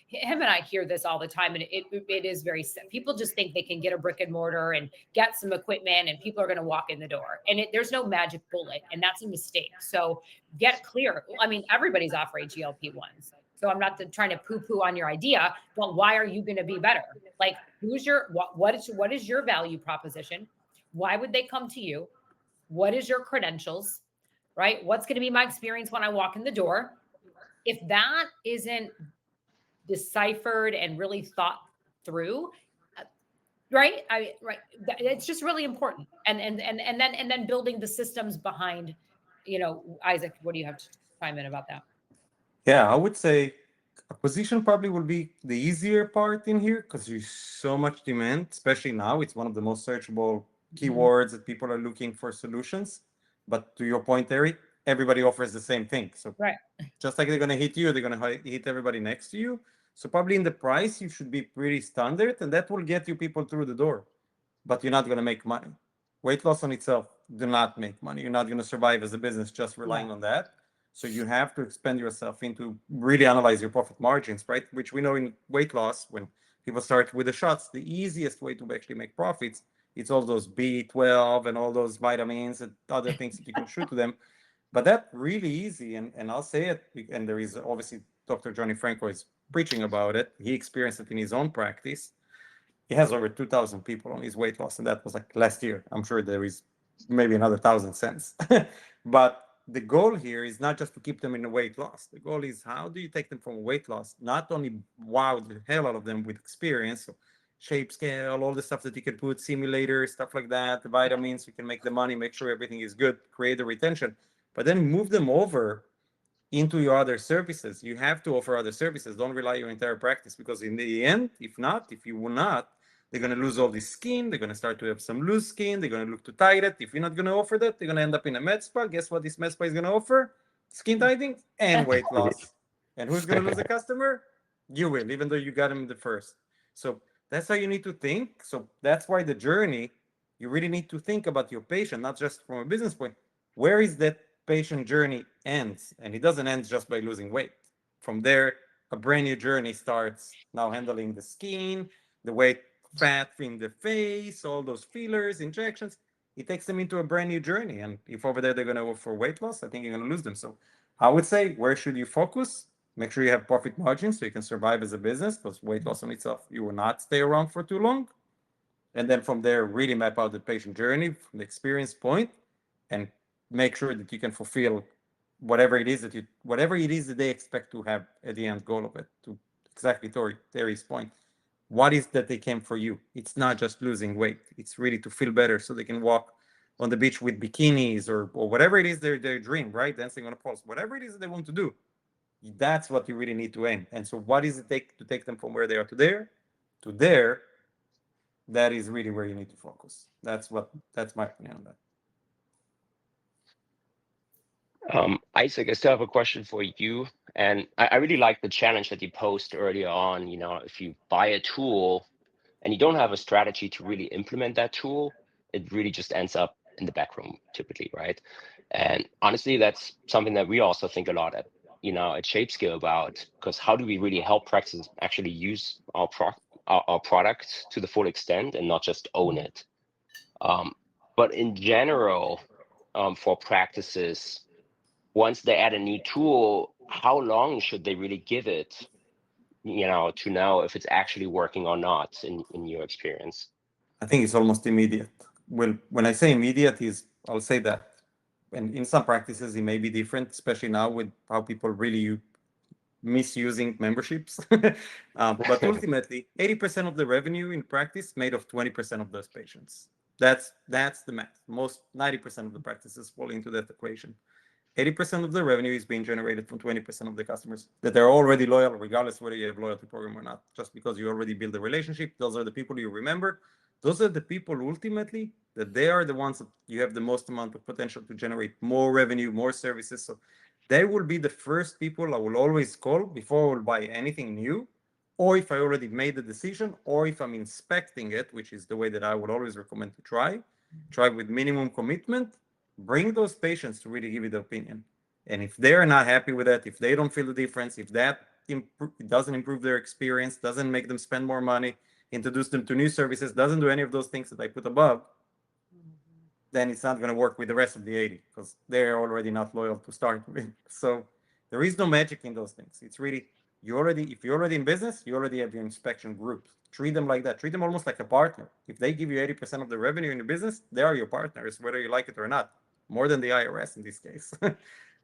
him, and I hear this all the time, and it is very, people just think they can get a brick and mortar and get some equipment and people are going to walk in the door, and there's no magic bullet, and that's a mistake. So get clear. I mean, everybody's offering GLP-1s. So I'm not trying to poo-poo on your idea, but why are you going to be better? Like, what is your value proposition? Why would they come to you? What is your credentials, right? What's going to be my experience when I walk in the door? If that isn't deciphered and really thought through, right? It's just really important. And then building the systems behind, Isaac, what do you have to chime in about that? Yeah, I would say acquisition probably will be the easier part in here because there's so much demand, especially now. It's one of the most searchable keywords that people are looking for solutions. But to your point, Eric, everybody offers the same thing. So just like they're going to hit you, they're going to hit everybody next to you. So probably in the price, you should be pretty standard, and that will get you people through the door. But you're not going to make money. Weight loss on itself do not make money. You're not going to survive as a business just relying on that. So you have to expand yourself into really analyze your profit margins, right? Which we know in weight loss, when people start with the shots, the easiest way to actually make profits, it's all those B12 and all those vitamins and other things that you can shoot to them. But that's really easy. And I'll say it, and there is obviously Dr. Johnny Franco is preaching about it. He experienced it in his own practice. He has over 2,000 people on his weight loss, and that was like last year. I'm sure there is maybe another 1,000 since. But the goal here is not just to keep them in a weight loss. The goal is, how do you take them from weight loss? Not only wow the hell out of them with experience, so ShapeScale, all the stuff that you can put, simulators, stuff like that, the vitamins, you can make the money, make sure everything is good, create the retention, but then move them over into your other services. You have to offer other services. Don't rely on your entire practice, because in the end, if you will not, they're going to lose all this skin. They're going to start to have some loose skin. They're going to look to tight it. If you're not going to offer that, they're going to end up in a med spa. Guess what this med spa is going to offer? Skin tightening and weight loss. And who's going to lose a customer? You will, even though you got him the first. So that's how you need to think. So that's why the journey, you really need to think about your patient, not just from a business point. Where is that patient journey ends? And it doesn't end just by losing weight. From there, a brand new journey starts, now handling the skin, the weight, fat in the face, all those fillers, injections. It takes them into a brand new journey. And if over there they're going to go for weight loss, I think you're going to lose them. So I would say, where should you focus? Make sure you have profit margins so you can survive as a business, because weight loss on itself, you will not stay around for too long. And then from there, really map out the patient journey from the experience point, and make sure that you can fulfill whatever it is that they expect to have at the end goal of it. To exactly Terry's point, what is that they came for you? It's not just losing weight. It's really to feel better so they can walk on the beach with bikinis or whatever it is their dream, right? Dancing on a pole, whatever it is that they want to do. That's what you really need to aim. And so what does it take to take them from where they are to there? That is really where you need to focus. That's my opinion on that. Isaac, I still have a question for you. And I really like the challenge that you posed earlier on. If you buy a tool and you don't have a strategy to really implement that tool, it really just ends up in the back room typically, right? And honestly, that's something that we also think a lot at ShapeScale about, because how do we really help practices actually use our product to the full extent and not just own it? But in general, for practices, once they add a new tool, how long should they really give it, to know if it's actually working or not in your experience? I think it's almost immediate. Well, when I say immediate, I'll say that, and in some practices it may be different, especially now with how people really misusing memberships. But ultimately, 80% of the revenue in practice made of 20% of those patients. That's the math. Most 90% of the practices fall into that equation. 80% of the revenue is being generated from 20% of the customers that are already loyal, regardless whether you have a loyalty program or not. Just because you already build a relationship, those are the people you remember. Those are the people ultimately that they are the ones that you have the most amount of potential to generate more revenue, more services. So they will be the first people I will always call before I will buy anything new, or if I already made the decision, or if I'm inspecting it, which is the way that I would always recommend to try with minimum commitment. Bring those patients to really give you the opinion. And if they're not happy with that, if they don't feel the difference, if that doesn't improve their experience, doesn't make them spend more money, introduce them to new services, doesn't do any of those things that I put above, then it's not going to work with the rest of the 80 because they're already not loyal to start with. So there is no magic in those things. It's really, if you're already in business, you already have your inspection groups. Treat them like that. Treat them almost like a partner. If they give you 80% of the revenue in the business, they are your partners, whether you like it or not, more than the IRS in this case.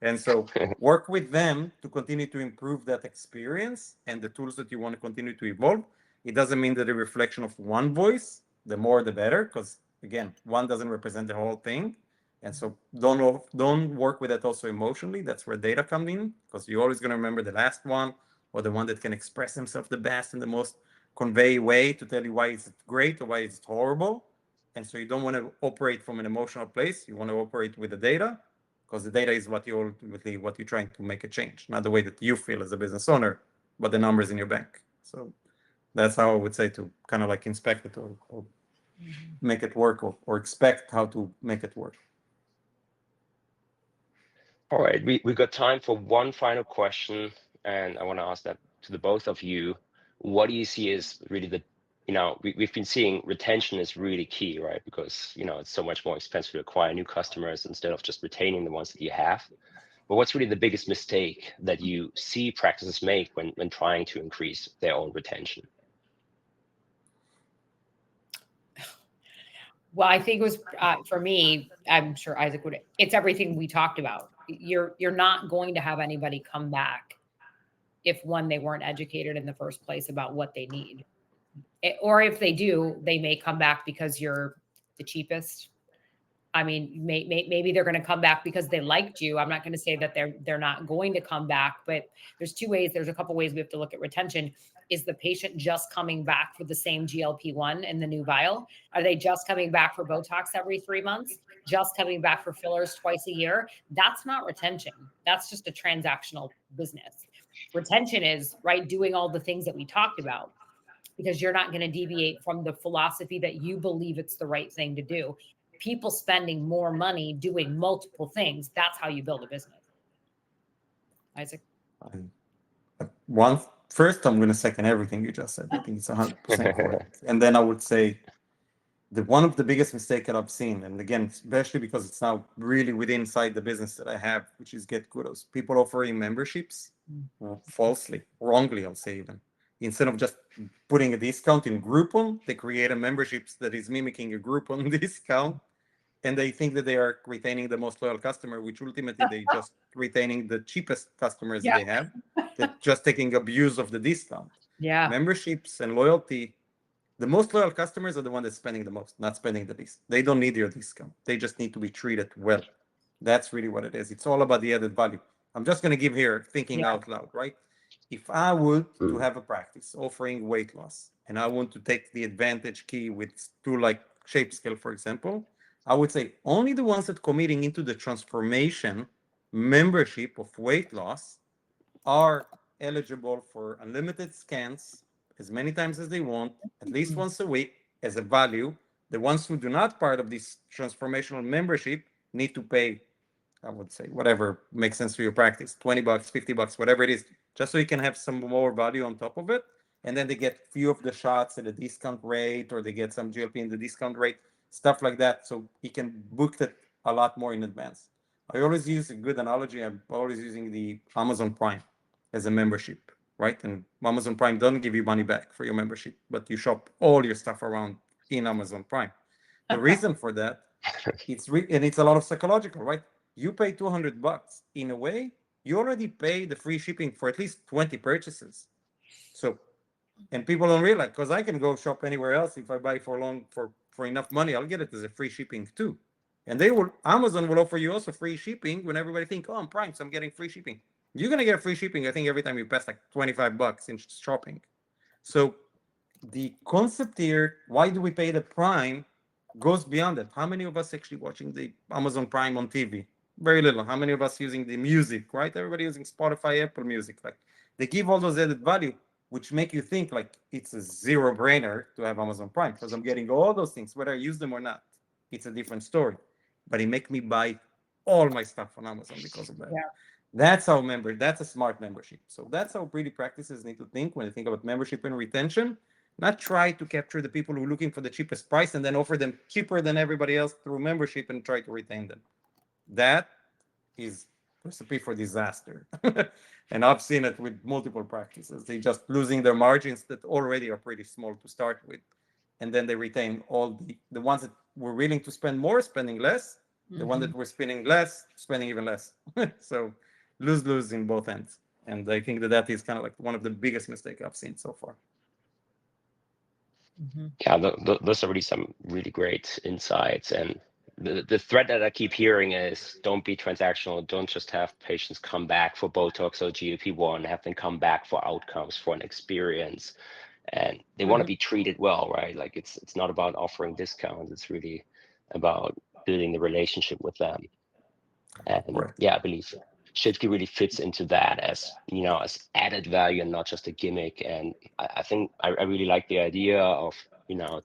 And so work with them to continue to improve that experience and the tools that you want to continue to evolve. It doesn't mean that a reflection of one voice, the more the better, because again, one doesn't represent the whole thing. And so don't work with that also emotionally. That's where data comes in, because you're always going to remember the last one or the one that can express himself the best in the most convey way to tell you why it's great or why it's horrible. And so you don't want to operate from an emotional place. You want to operate with the data, because the data is what you're trying to make a change, not the way that you feel as a business owner, but the numbers in your bank. So that's how I would say to kind of like inspect it or make it work, or expect how to make it work. All right, we got time for one final question, and I want to ask that to the both of you. What do you see is really we've been seeing retention is really key, right? Because, it's so much more expensive to acquire new customers instead of just retaining the ones that you have. But what's really the biggest mistake that you see practices make when trying to increase their own retention? Well, I think it was for me, I'm sure Isaac would, it's everything we talked about. You're not going to have anybody come back if one, they weren't educated in the first place about what they need. Or if they do, they may come back because you're the cheapest. I mean, maybe they're going to come back because they liked you. I'm not going to say that they're not going to come back, but there's two ways. There's a couple ways we have to look at retention. Is the patient just coming back for the same GLP-1 and the new vial? Are they just coming back for Botox every 3 months? Just coming back for fillers twice a year? That's not retention. That's just a transactional business. Retention is, right, doing all the things that we talked about, because you're not going to deviate from the philosophy that you believe it's the right thing to do. People spending more money doing multiple things, that's how you build a business. Isaac? First, I'm going to second everything you just said. I think it's 100% correct. And then I would say one of the biggest mistakes that I've seen, and again, especially because it's now really within inside the business that I have, which is Get Kudos. People offering memberships falsely, wrongly, I'll say even. Instead of just putting a discount in Groupon, they create a membership that is mimicking a Groupon discount. And they think that they are retaining the most loyal customer, which ultimately they just retaining the cheapest customers they have, that just taking abuse of the discount. Yeah. Memberships and loyalty, the most loyal customers are the ones that's spending the most, not spending the least. They don't need your discount. They just need to be treated well. That's really what it is. It's all about the added value. I'm just going to give here thinking out loud, right? If I would to have a practice offering weight loss, and I want to take the advantage key with tool like ShapeScale, for example, I would say only the ones that committing into the transformation membership of weight loss are eligible for unlimited scans as many times as they want, at least once a week as a value. The ones who do not part of this transformational membership need to pay, I would say, whatever makes sense for your practice, $20, $50, whatever it is, just so you can have some more value on top of it. And then they get few of the shots at a discount rate, or they get some GLP in the discount rate, stuff like that. So you can book that a lot more in advance. I always use a good analogy. I'm always using the Amazon Prime as a membership, right? And Amazon Prime doesn't give you money back for your membership, but you shop all your stuff around in Amazon Prime. The reason for that, it's a lot of psychological, right? You pay $200. In a way, you already pay the free shipping for at least 20 purchases. So, and people don't realize, because I can go shop anywhere else. If I buy for enough money, I'll get it as a free shipping too. And Amazon will offer you also free shipping when everybody think, oh, I'm Prime, so I'm getting free shipping. You're gonna get free shipping, I think, every time you pass like $25 in shopping. So the concept here, why do we pay the Prime, goes beyond that. How many of us actually watching the Amazon Prime on TV? Very little. How many of us using the music, right? Everybody using Spotify, Apple Music. Like, they give all those added value, which make you think like it's a zero brainer to have Amazon Prime because I'm getting all those things, whether I use them or not. It's a different story. But it make me buy all my stuff on Amazon because of that. Yeah. That's that's a smart membership. So that's how pretty practices need to think when they think about membership and retention. Not try to capture the people who are looking for the cheapest price and then offer them cheaper than everybody else through membership and try to retain them. That is recipe for disaster. And I've seen it with multiple practices. They just losing their margins that already are pretty small to start with. And then they retain all the ones that were willing to spend more, spending less. The one that were spending less, spending even less. So lose in both ends. And I think that is kind of like one of the biggest mistakes I've seen so far. Yeah, those are really some really great insights. And the thread that I keep hearing is don't be transactional. Don't just have patients come back for Botox or GLP-1, have them come back for outcomes, for an experience. And they want to be treated well, right? Like it's not about offering discounts. It's really about building the relationship with them. And Right. yeah, I believe ShapeScale really fits into that as, as added value and not just a gimmick. And I think I really like the idea of,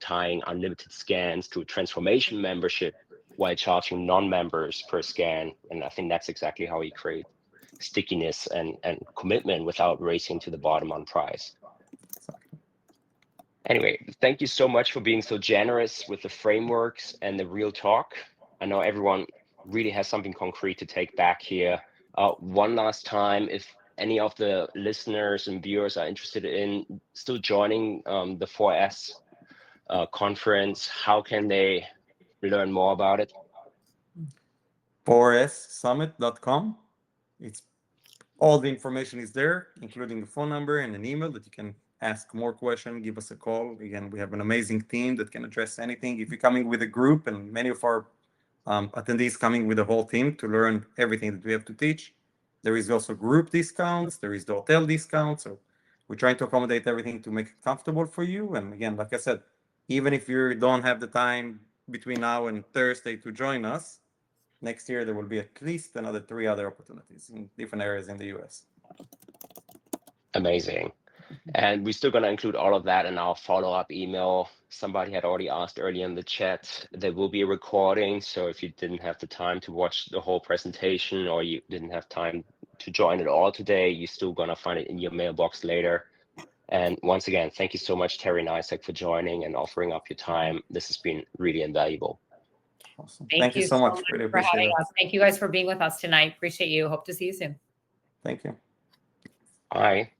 tying unlimited scans to a transformation membership while charging non-members per scan. And I think that's exactly how you create stickiness and commitment without racing to the bottom on price. Anyway, thank you so much for being so generous with the frameworks and the real talk. I know everyone really has something concrete to take back here. One last time, if any of the listeners and viewers are interested in still joining the 4S conference, how can they learn more about it? 4ssummit.com. It's all the information is there, including the phone number and an email that you can ask more questions, give us a call. Again, we have an amazing team that can address anything. If you're coming with a group, and many of our attendees coming with the whole team to learn everything that we have to teach, there is also group discounts, there is the hotel discount. So we're trying to accommodate everything to make it comfortable for you. And again, like I said, even if you don't have the time between now and Thursday to join us, next year there will be at least another 3 other opportunities in different areas in the US. Amazing. And we're still going to include all of that in our follow-up email. Somebody had already asked earlier in the chat, there will be a recording. So if you didn't have the time to watch the whole presentation or you didn't have time to join it all today, you're still going to find it in your mailbox later. And once again, thank you so much, Terry and Isaac, for joining and offering up your time. This has been really invaluable. Awesome. Thank you so much Really for appreciate having it. us. Thank you guys for being with us tonight. Appreciate you. Hope to see you soon. Thank you. Bye.